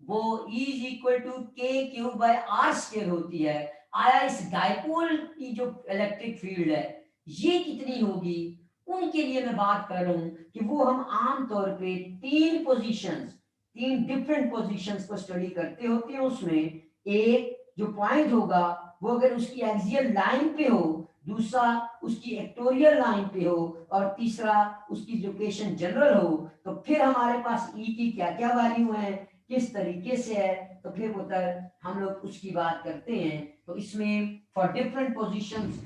वो E इज इक्वल टू के क्यूब बाय आर स्क्वायर होती है। आया इस डायपोल की जो इलेक्ट्रिक फील्ड है ये कितनी होगी, उनके लिए मैं बात कर रहा हूं कि वो हम आमतौर पे तीन डिफरेंट पोजीशंस को स्टडी करते होते हैं। उसमें एक जो पॉइंट होगा वो अगर उसकी एक्सियल लाइन पे हो दूसरा उसकी एक्टोरियल लाइन पे हो, और तीसरा उसकी लोकेशन जनरल हो, तो फिर हमारे पास ई की क्या क्या वैल्यू है, किस तरीके से है, तो फिर पुत्र हम लोग उसकी बात करते हैं। तो इसमें फॉर डिफरेंट पोजीशंस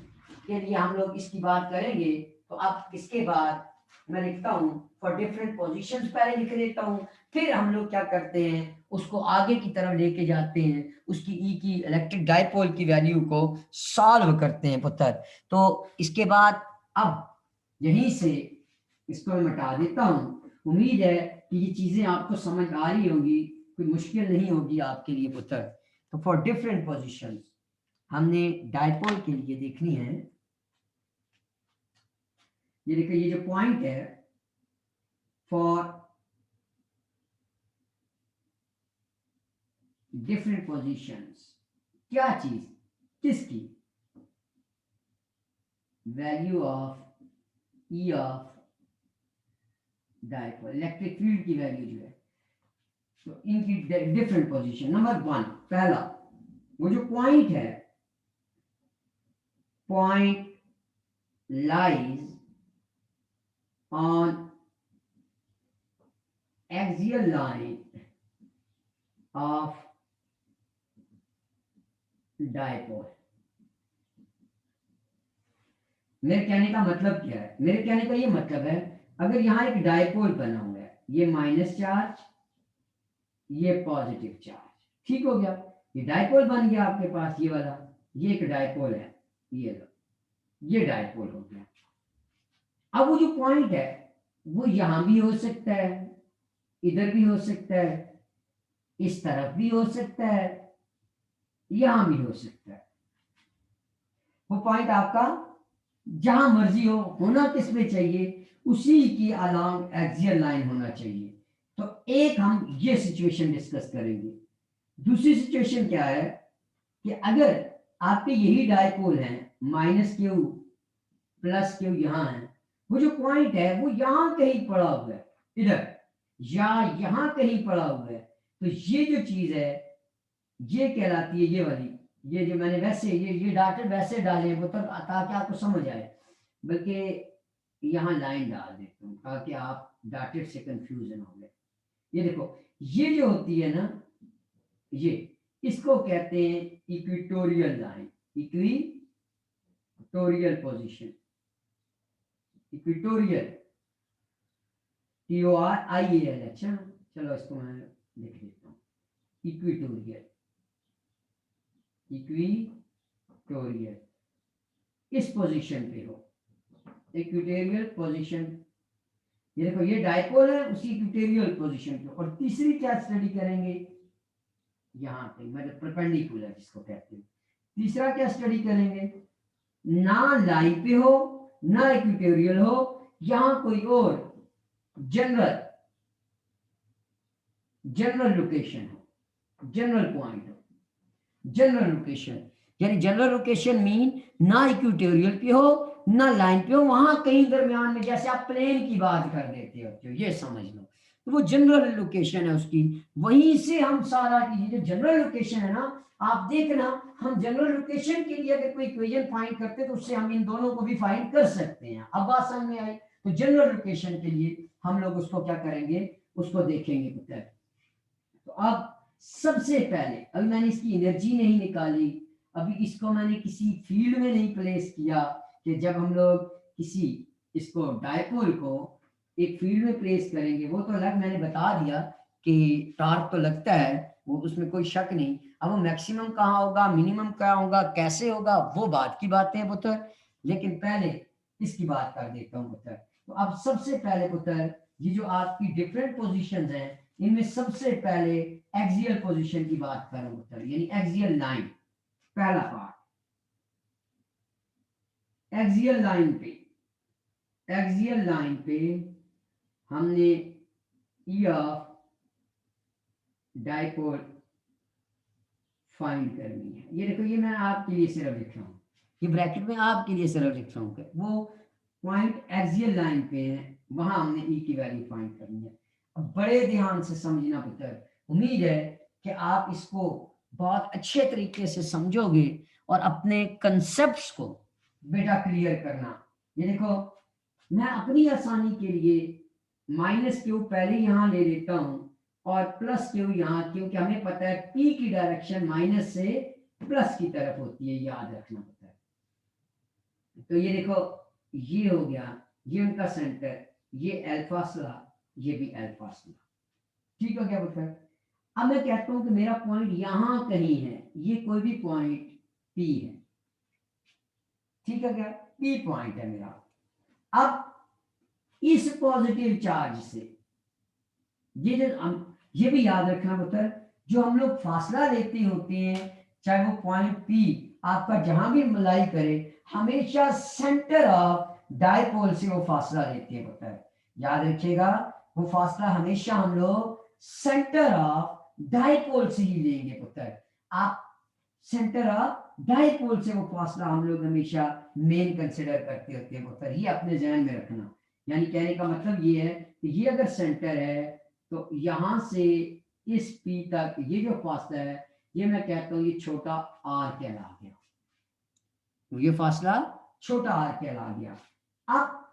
के लिए हम लोग इसकी बात करेंगे। तो अब इसके बाद मैं लिखता हूँ फॉर डिफरेंट पोजीशंस, पहले लिख देता हूँ, फिर हम लोग क्या करते हैं उसको आगे की तरफ लेके जाते हैं, उसकी ई की इलेक्ट्रिक डाइपोल की वैल्यू को सॉल्व करते हैं पुत्र। तो इसके बाद अब यहीं से इसको मैं मिटा देता हूँ। उम्मीद है कि ये चीजें आपको समझ आ रही होंगी, कोई मुश्किल नहीं होगी आपके लिए पुत्र। तो फॉर डिफरेंट पोजीशंस हमने डाइपोल के लिए देखनी है। ये देखिए, ये जो पॉइंट है फॉर डिफरेंट पोजीशंस, क्या चीज, किसकी, value of E of dipole, electric field की वैल्यू जो है, तो इनकी डिफरेंट पोजीशन। नंबर वन, पहला वो जो पॉइंट है, point lies on axial line of dipole. मेरे कहने का मतलब क्या है, मेरे कहने का ये मतलब है, अगर यहाँ एक डाइपोल बना हुआ है, ये माइनस चार्ज, ये पॉजिटिव चार्ज, ठीक हो गया, ये डाइपोल बन गया आपके पास, ये वाला, ये एक डाइपोल है, ये लो, ये डाइपोल हो गया। अब वो जो पॉइंट है वो यहां भी हो सकता है, इधर भी हो सकता है, इस तरफ भी हो सकता है, यहां भी हो सकता है। वो पॉइंट आपका जहां मर्जी हो, होना किस में चाहिए, उसी की अलोंग एक्सियल लाइन होना चाहिए। तो एक हम ये सिचुएशन डिस्कस करेंगे। दूसरी सिचुएशन क्या है कि अगर आपके यही डाइपोल है, माइनस क्यू प्लस क्यू यहां है, वो जो पॉइंट है वो यहां कहीं पड़ा हुआ है, इधर या यहां कहीं पड़ा हुआ है, तो ये जो चीज है ये कहलाती है, ये वाली, ये जो मैंने वैसे ये डाटे वैसे डाले हैं मतलब ताकि आपको समझ आए, बल्कि यहाँ लाइन डाल देता हूँ ताकि आप डाटेड से कंफ्यूजन हो गए। ये देखो, ये जो होती है ना, ये इसको कहते हैं equatorial line, equatorial position, equatorial, TORIAL। अच्छा चलो इसको मैं लिख देता हूँ, इक्वेटोरियल, इक्वेटोरियल, इस पोजीशन पे हो, इक्वेटोरियल पोजीशन। ये देखो, ये डाइपोल है उसी इक्वेटोरियल पोजीशन पे। और तीसरी क्या स्टडी करेंगे, यहाँ पे मतलब परपेंडिकुलर जिसको कहते हैं। तीसरा क्या स्टडी करेंगे, ना लाइन पे हो ना इक्वेटोरियल हो, यहाँ कोई और जनरल लोकेशन हो, जनरल पॉइंट हो, जनरल लोकेशन। यानी जनरल लोकेशन मीन ना इक्वेटोरियल पे हो ना लाइन पे हो, वहां कहीं दरमियान में, जैसे आप प्लेन की बात कर देते हो, तो ये समझ लो, तो वो जनरल लोकेशन है उसकी। वहीं से हम सारा की जो जनरल लोकेशन है ना, आप देखना, हम जनरल लोकेशन के लिए अगर कोई इक्वेशन फाइंड करते हैं तो उससे हम इन दोनों को भी फाइंड कर सकते हैं। अब बात समझ में आई। तो जनरल लोकेशन के लिए हम लोग उसको क्या करेंगे, उसको देखेंगे पुत्र। तो अब सबसे पहले, अभी मैंने इसकी एनर्जी नहीं निकाली, अभी इसको मैंने किसी फील्ड में नहीं प्लेस किया, कि जब हम लोग किसी इसको डायपोल को एक फील्ड में प्लेस करेंगे, वो तो अलग मैंने बता दिया कि टॉर्क तो लगता है, वो उसमें कोई शक नहीं। अब वो मैक्सिमम कहाँ होगा, मिनिमम क्या होगा, कैसे होगा, वो बात की बातें हैं पुत्र। लेकिन पहले इसकी बात कर देता हूँ पुत्र। तो अब सबसे पहले पुत्र, ये जो आपकी डिफरेंट पोजीशंस हैं, इनमें सबसे पहले एक्सियल पोजीशन की बात करूं पुत्र, यानी एक्सियल लाइन, पहला पार्ट एक्सियल लाइन पे, एक्सियल लाइन पे हमने ई ऑफ डाइपोल फाइंड करनी है। ये देखो, ये मैं आपके लिए सिर्फ लिख रहा हूँ, ये ब्रैकेट में आपके लिए सिर्फ लिख रहा हूँ, वो पॉइंट एक्सियल लाइन पे है, वहां हमने ई की वैल्यू फाइंड करनी है। अब बड़े ध्यान से समझना पुत्र, उम्मीद है कि आप इसको बहुत अच्छे तरीके से समझोगे और अपने कंसेप्ट्स को बेटा क्लियर करना। ये देखो मैं अपनी आसानी के लिए माइनस क्यू पहले यहां ले लेता हूं और प्लस क्यू यहाँ, क्योंकि हमें पता है पी की डायरेक्शन माइनस से प्लस की तरफ होती है, याद रखना पड़ता है। तो ये देखो ये हो गया, ये उनका सेंटर, ये एल फासला, ये भी एल फासला, ठीक हो गया पुत्र। अब मैं कहता हूं कि मेरा पॉइंट यहां कहीं है, ये कोई भी पॉइंट पी है, ठीक है क्या, पी पॉइंट है मेरा। अब इस पॉजिटिव चार्ज से ये भी याद रखना पुत्र, जो हम लोग फासला लेते होते हैं, चाहे वो पॉइंट पी आपका जहां भी मलाई करे, हमेशा सेंटर ऑफ डायपोल से वो फासला लेते हैं पुत्र, याद रखिएगा। वो फासला हमेशा हम लोग सेंटर ऑफ डायपोल से ही लेंगे पुत्र। आप सेंटर ऑफ डायपोल से वो फासला हम लोग हमेशा मेन कंसिडर करते होते हैं पुत्र, ये अपने ध्यान में रखना। यानी कहने का मतलब ये है कि ये अगर सेंटर है तो यहां से इस पी तक ये जो फासला है, ये मैं कहता हूं ये छोटा आर कहला गया, तो ये फासला छोटा आर कहला गया। अब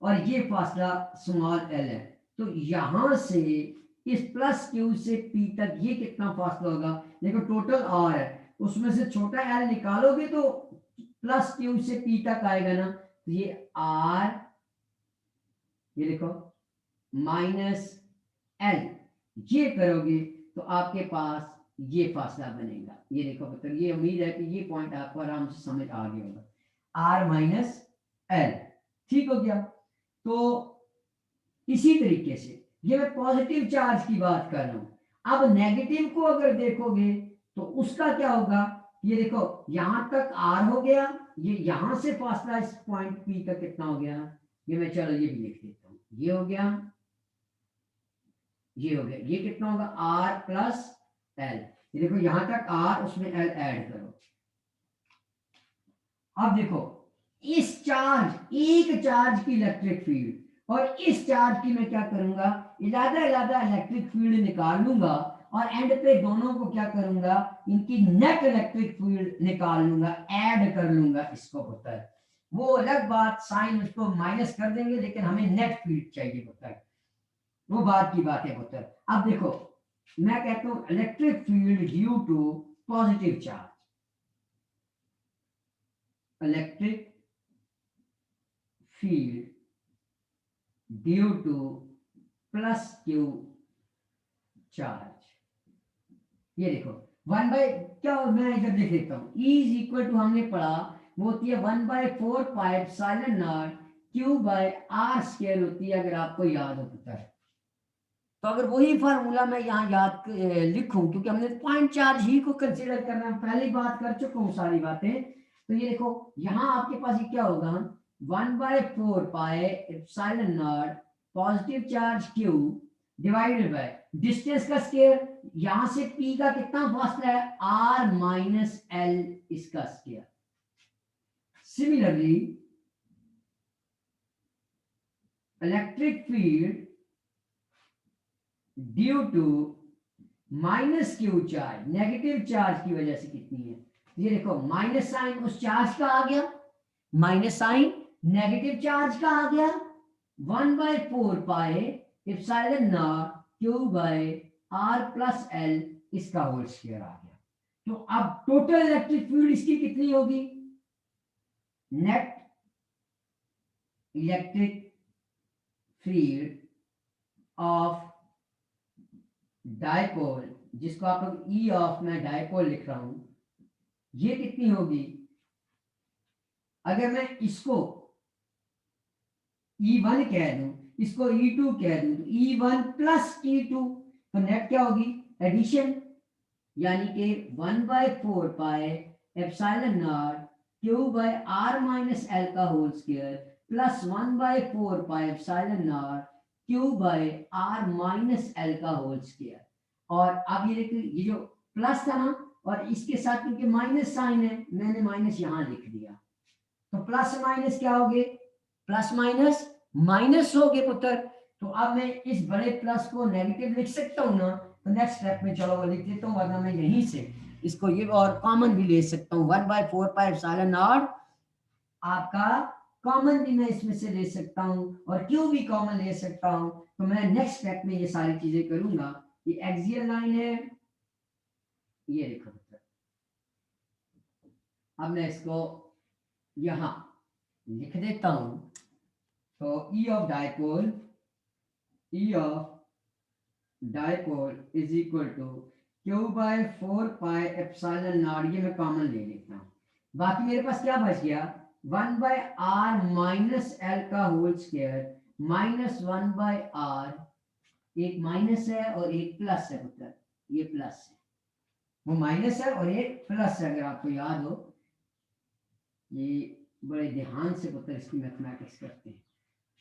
और ये फासला स्मॉल एल है, तो यहां से इस प्लस क्यू से पी तक ये कितना फासला होगा, देखो टोटल आर है, उसमें से छोटा एल निकालोगे तो प्लस क्यू से पी तक आएगा ना, तो ये आर, ये देखो माइनस एल, ये करोगे तो आपके पास ये फासला बनेगा। ये देखो मतलब ये उम्मीद है कि ये पॉइंट आपको आराम से समझ आ गया होगा, आर माइनस एल, ठीक हो गया। तो इसी तरीके से ये मैं पॉजिटिव चार्ज की बात कर रहा हूं। अब नेगेटिव को अगर देखोगे तो उसका क्या होगा, ये देखो यहां तक आर हो गया, ये यहां से फासला इस पॉइंट पी का कितना हो गया, ये मैं चलो ये भी लिख देता हूं, ये हो गया, ये हो गया, ये कितना होगा आर प्लस एल, ये देखो यहां तक आर उसमें एल ऐड करो। अब देखो इस चार्ज, एक चार्ज की इलेक्ट्रिक फील्ड और इस चार्ज की मैं क्या करूंगा, इलादा इलेक्ट्रिक फील्ड निकाल लूंगा और एंड पे दोनों को क्या करूंगा, इनकी नेट इलेक्ट्रिक फील्ड निकाल लूंगा, ऐड कर लूंगा, इसको होता है वो अलग बात, साइन उसको माइनस कर देंगे, लेकिन हमें नेट फील्ड चाहिए होता है, वो बात की बात है पुत्र। अब देखो मैं कहता हूं electric field due to positive charge, electric field due to plus Q charge, ये देखो वन बाय क्या, मैं इधर लिख देता हूं, E इज इक्वल टू हमने पढ़ा वो होती है 1/4 epsilon naught Q by R square होती है, अगर आपको याद होता है तो। अगर वही फार्मूला मैं यहाँ याद लिखूं, क्योंकि हमने पॉइंट चार्ज ही को कंसीडर करना, पहले बात कर चुका हूँ सारी बातें, तो ये देखो यहाँ आपके पास ये क्या होगा, 1/4 epsilon naught positive charge Q divided by distance का स्क्वायर, यहां से पी का कितना फासला है, आर माइनस एल, इसका square. Similarly electric field due to minus Q charge, negative charge की वजह से कितनी है, ये देखो माइनस साइन उस चार्ज का आ गया, माइनस साइन नेगेटिव चार्ज का आ गया, 1/4 epsilon naught Q by R plus L, इसका होल स्क्वायर आ गया। तो अब टोटल इलेक्ट्रिक फील्ड इसकी कितनी होगी, net electric field of dipole, जिसको आप लोग ई ऑफ, मैं डायपोल लिख रहा हूं, ये कितनी होगी, अगर मैं इसको E1 कह दूं, इसको E2 कह दूं, तो E1 प्लस E2, तो नेट क्या होगी, एडिशन, यानी कि 1/4 epsilon naught Q by R minus L का whole square plus 1/4 epsilon naught Q by R minus L का होल स्क्वायर। और अब ये देखिए ये जो प्लस था ना, और इसके साथ क्योंकि माइनस साइन है, मैंने माइनस यहां लिख दिया, तो प्लस माइनस क्या हो गए, प्लस माइनस माइनस हो गए पुत्र। तो अब मैं इस बड़े प्लस को नेगेटिव लिख सकता हूं ना, तो नेक्स्ट स्टेप में चलो वो लिख देता हूं, वरना मैं यहीं से इसको ये और कॉमन भी ले सकता हूँ, 1/4πε0 आपका कॉमन भी मैं इसमें से ले सकता हूँ और क्यों भी कॉमन ले सकता हूँ। तो मैं नेक्स्ट स्टेप में ये सारी चीजें करूंगा। ये एक्सियल लाइन है, ये देखो बच्चा, अब मैं इसको यहां लिख देता हूं। तो E of dipole, E of dipole is equal to Q/4πε0, ये मैं कॉमन ले लेता हूं। बाकी मेरे पास क्या बच गया, 1/r माइनस एल का होल स्क्वायर माइनस 1/r, एक माइनस है और एक प्लस है पुत्र, ये प्लस है, वो माइनस है और ये प्लस है, अगर आपको याद हो। ये बड़े ध्यान से पुत्र इसकी मैथमेटिक्स करते हैं।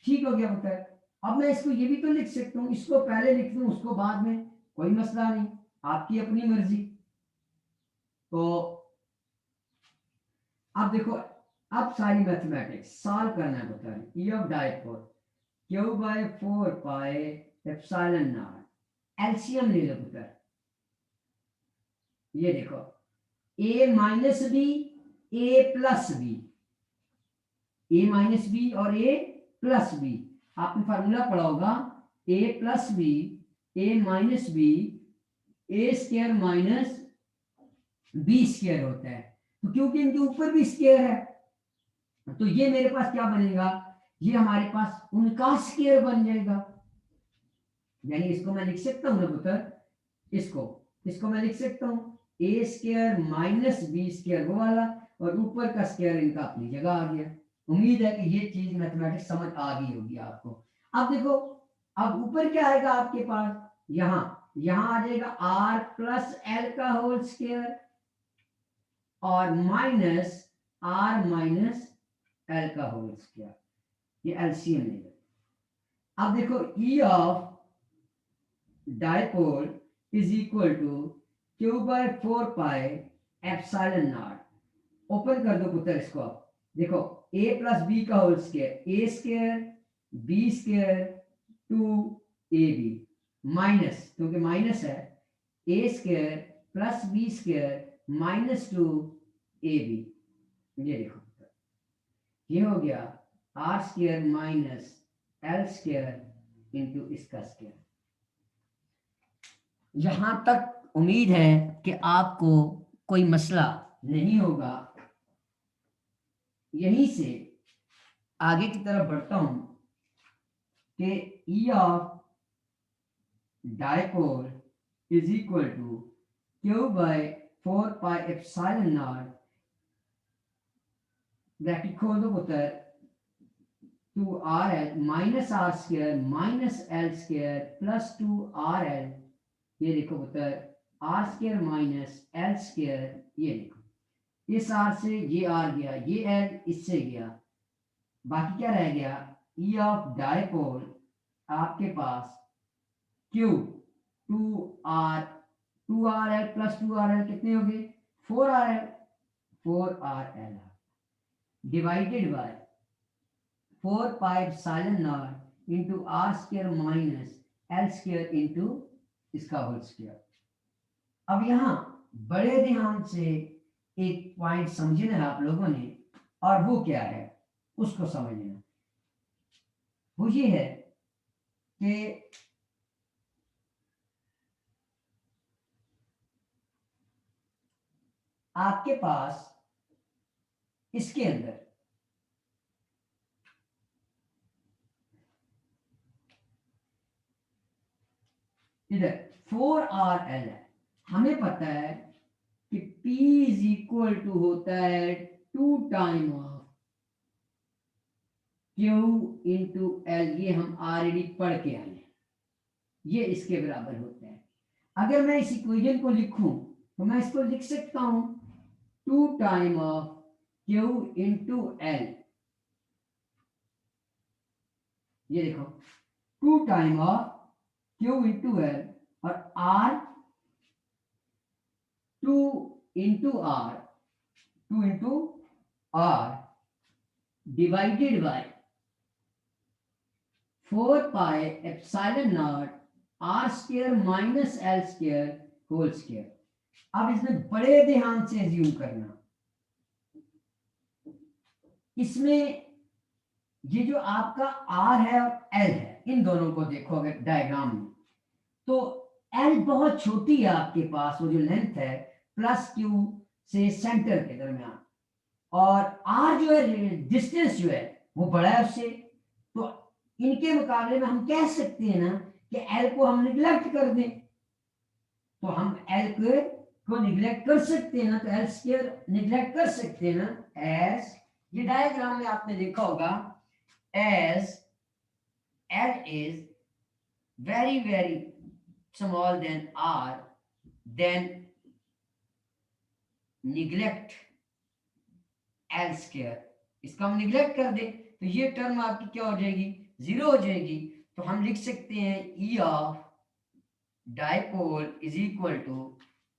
ठीक हो गया पुत्र। अब मैं इसको ये भी तो लिख सकता हूँ, इसको पहले लिख दूं उसको बाद में, कोई मसला नहीं, आपकी अपनी मर्जी। तो अब देखो, अब सारी मैथमेटिक्स सॉल्व करना है पुत्र। E of dipole Q/4πε0, LCM ले लो पुत्र। ये देखो, a minus B, A plus B, A minus B और ए प्लस बी, आपने फार्मूला पढ़ा होगा, A plus B, A minus B, A square minus B square होता है। तो क्योंकि इनके ऊपर भी स्क्वायर है, तो ये मेरे पास क्या बनेगा, ये हमारे पास उनका स्क्वायर बन जाएगा। यानी इसको मैं लिख सकता हूं ना पुत्र, इसको मैं लिख सकता हूं ए स्क्वायर माइनस बी स्क्वायर वो वाला, और ऊपर का स्क्वायर इनका अपनी जगह आ गया। उम्मीद है कि ये चीज मैथमेटिक्स समझ आ गई होगी आपको। अब देखो, अब ऊपर क्या आएगा आपके पास, यहां आ जाएगा r प्लस एल का होल स्क्वायर और माइनस r माइनस एल का होल स्क्वायर, ये एलसीएम ले लो। अब देखो, E of dipole is equal to Q/4πε0, open कर दो पुत्र इसको। आप देखो, a प्लस बी का whole square, A square B square 2ab minus, क्योंकि माइनस है, A square plus B square minus 2ab। ये देखो, ये हो गया r square minus L square into इसका स्क्वायर। यहां तक उम्मीद है कि आपको कोई मसला नहीं होगा। यहीं से आगे की तरफ बढ़ता हूं कि E of dipole is equal to Q/4πε0, bracket खोल दो पुत्र, 2rl minus R square minus L square plus 2rl, ये देखो पुत्र, R square minus L square, ये देखो, इस आर से ये आर गया, ये एल इससे गया, बाकी क्या रह गया, E ऑफ डायपोल आपके पास Q 2rl प्लस 2rl कितने हो गए, 4rl divided by 4πε0 into R square minus L square into इसका होल स्क्वायर। अब यहां बड़े ध्यान से एक पॉइंट समझना है आप लोगों ने, और वो क्या है उसको समझना। वो ये है कि आपके पास इसके अंदर इधर 4rl है, हमें पता है कि P इज इक्वल टू होता है 2 time of Q into L, ये हम ऑलरेडी पढ़ के आए हैं, ये इसके बराबर होता है। अगर मैं इस इक्वेशन को लिखूं तो मैं इसको लिख सकता हूं 2 time of Q into L, ये देखो 2 time of Q into L, और R 2 into R divided by 4πε0 r square minus L square whole square. अब इसमें बड़े ध्यान से एज्यूम करना, इसमें ये जो आपका आर है और एल है, इन दोनों को देखो अगर डायग्राम में, तो एल बहुत छोटी है आपके पास, वो जो लेंथ है प्लस क्यू से सेंटर के दरमियान, और आर जो है डिस्टेंस जो है वो बड़ा है उससे, तो इनके मुकाबले में हम कह सकते हैं ना कि एल को हम निग्लेक्ट कर दें, तो हम एल को निग्लेक्ट कर सकते हैं ना, तो एल स्क्वायर निग्लेक्ट कर सकते हैं ना, एस ये डायग्राम में आपने देखा होगा, as L is very small than R, then neglect L square, इसका हम निग्लेक्ट कर दे तो ये टर्म आपकी क्या हो जाएगी, जीरो हो जाएगी। तो हम लिख सकते हैं E of dipole is equal to,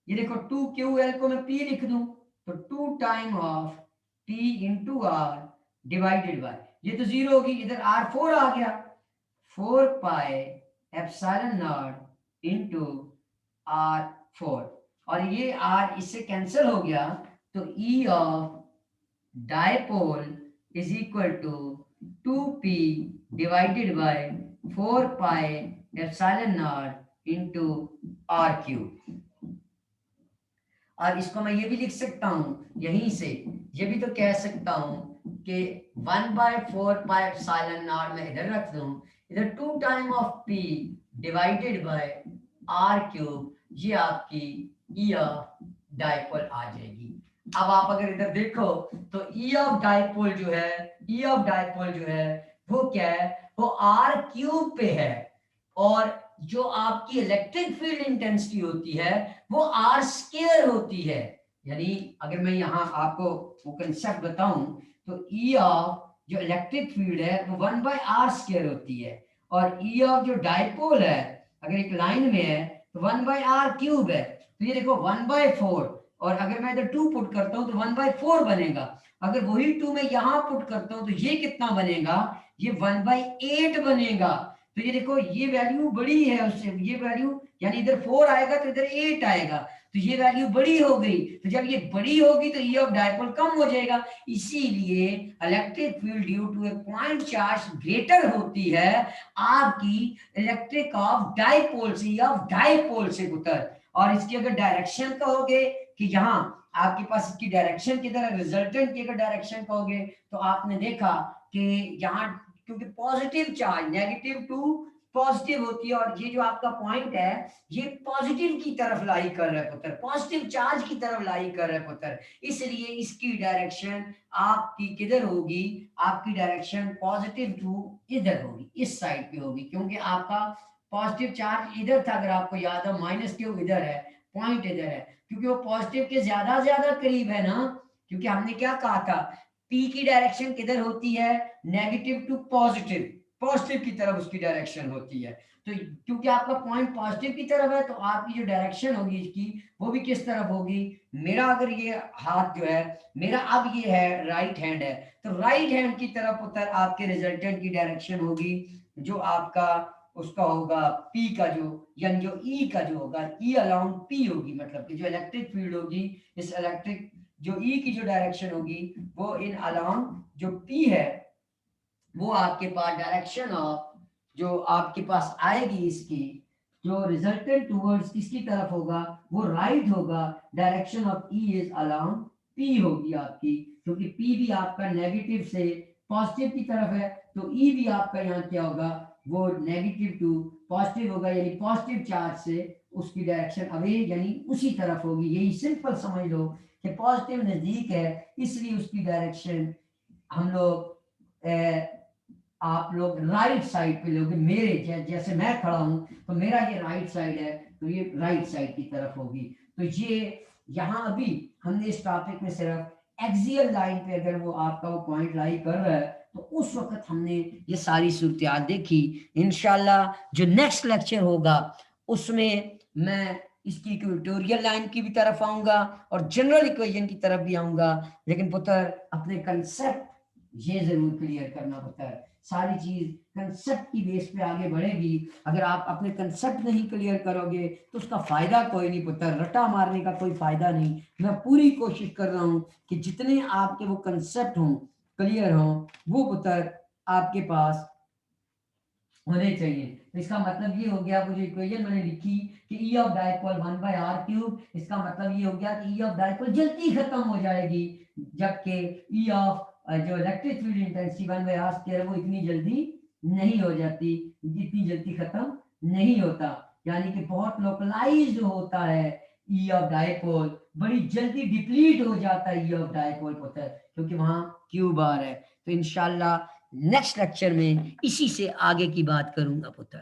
ये देखो 2QL को मैं P लिख दूं तो 2 time of P into R divided by, ये तो जीरो होगी, इधर R4 आ गया, 4 pi epsilon naught into R4, और ये R इससे कैंसिल हो गया, तो E of dipole is equal to 2P divided by 4 pi epsilon naught into R3। और इसको मैं ये भी लिख सकता हूं यहीं से, ये भी तो कह सकता हूं कि 1/4 पाई एप्सिलॉन नॉट में इधर रख दूं, इधर 2 time of P divided by R3, ये आपकी E ऑफ डाइपोल आ जाएगी। अब आप अगर इधर देखो तो E ऑफ डाइपोल जो है, E ऑफ डाइपोल जो है वो क्या है, वो R³ पे है, और जो आपकी इलेक्ट्रिक फील्ड इंटेंसिटी होती है वो R² होती है। यानी अगर मैं यहाँ आपको वो कंसेप्ट बताऊं तो E ऑफ जो इलेक्ट्रिक फील्ड है वो 1/R² होती है, और E ऑफ जो डाइपोल है अगर एक लाइन में है तो 1/R³ है, तो ये देखो 1/4, और अगर मैं इधर 2 पुट करता हूं तो 1/4 बनेगा, अगर वही 2 मैं यहां पुट करता हूं तो ये कितना बनेगा, ये 1/8 बनेगा। तो ये देखो ये वैल्यू बड़ी है उससे, ये वैल्यू यानी इधर 4 आएगा तो इधर 8 आएगा, तो ये वैल्यू बड़ी हो गई, तो जब ये बड़ी होगी तो E ऑफ डाइपोल कम हो जाएगा, इसीलिए electric field due to a point charge greater होती है आपकी इलेक्ट्रिक ऑफ डाइपोल से, E ऑफ डाइपोल से पुत्र। और इसकी अगर डायरेक्शन कहोगे कि यहाँ आपके पास इसकी डायरेक्शन किधर है, रिजल्टेंट की अगर डायरेक्शन कहोगे तो आपने देखा कि यहाँ क्योंकि positive charge negative to positive होती है, और ये जो आपका पॉइंट है ये पॉजिटिव की तरफ लाई कर रहा है पुत्र, पॉजिटिव चार्ज की तरफ लाई कर रहा है पुत्र, इसलिए इसकी डायरेक्शन आपकी किधर होगी, आपकी डायरेक्शन पॉजिटिव टू इधर होगी, इस साइड पे होगी, क्योंकि आपका पॉजिटिव चार्ज इधर था, अगर आपको याद हो -Q इधर है, पॉइंट इधर है, क्योंकि वो पॉजिटिव के ज्यादा करीब है ना, क्योंकि हमने क्या कहा था P की डायरेक्शन किधर होती है, नेगेटिव टू पॉजिटिव, पॉजिटिव की तरफ उसकी डायरेक्शन होती है, तो क्योंकि आपका पॉइंट पॉजिटिव की तरफ है तो आपकी जो डायरेक्शन होगी इसकी वो भी किस तरफ होगी, मेरा अगर ये हाथ जो है मेरा अब ये है राइट हैंड है, तो राइट हैंड की तरफ उतर आपके रिजल्टेंट की डायरेक्शन होगी जो आपका उसका होगा P का जो, यानी जो E का जो होगा E अलाउंड P होगी, मतलब कि जो इलेक्ट्रिक फील्ड होगी इस इलेक्ट्रिक जो E की जो डायरेक्शन होगी वो इन अलाउंड जो P है वो आपके पास डायरेक्शन ऑफ जो आपके पास आएगी इसकी जो रिजल्टेंट टूवर्ड्स किसकी तरफ होगा, वो राइट होगा, direction of E is along P होगी आपकी, क्योंकि P भी आपका नेगेटिव से पॉजिटिव की तरफ है, तो E भी आपका यहाँ क्या होगा, वो नेगेटिव टू पॉजिटिव होगा, यानी पॉजिटिव चार्ज से उसकी डायरेक्शन अवे यानी उसी तरफ होगी, यही सिंपल समझ लो कि पॉजिटिव नजदीक है इसलिए उसकी डायरेक्शन हम लोग आप लोग राइट साइड पे लोगे, मेरे जैसे मैं खड़ा हूं तो मेरा ये राइट साइड है तो ये राइट साइड की तरफ होगी, तो ये यहाँ अभी हमने इस टॉपिक में सिर्फ एक्सियल लाइन पे अगर वो आपका वो पॉइंट लाई कर रहा है तो उस वक्त हमने ये सारी सूरत देखी। इंशाल्लाह जो नेक्स्ट लेक्चर होगा उसमें मैं इसकी इक्वेटोरियल लाइन की भी तरफ आऊंगा और जनरल इक्वेशन की तरफ भी आऊंगा, लेकिन पुत्र अपने कंसेप्ट ये जरूर क्लियर करना पुत्र। सारी चीज कंसेप्ट की बेस पे आगे बढ़ेगी। अगर आप अपने कंसेप्ट नहीं क्लियर करोगे तो उसका फायदा कोई नहीं पुत्र, रटा मारने का कोई फायदा नहीं। मैं पूरी कोशिश कर रहा हूं कि जितने आपके वो कंसेप्ट हों, क्लियर हों, वो पुत्र आपके पास होने चाहिए। तो इसका मतलब ये हो गया, वो जो इक्वेशन मैंने लिखी कि ई ऑफ डाइपोल 1/r³, इसका मतलब ये हो गया कि ई ऑफ डाइपोल जल्दी खत्म हो जाएगी, जबकि ई ऑफ जो इलेक्ट्रिक फील्ड इंटेंसिटी 1/r² वो इतनी जल्दी नहीं हो जाती, इतनी जल्दी खत्म नहीं होता। यानी कि बहुत लोकलाइज्ड होता है ई ऑफ डाइपोल, बड़ी जल्दी डिप्लीट हो जाता है ई ऑफ डाइपोल पुत्र, क्योंकि वहां क्यू बार है। तो इंशाल्लाह नेक्स्ट लेक्चर में इसी से आगे की बात करूंगा पुत्र।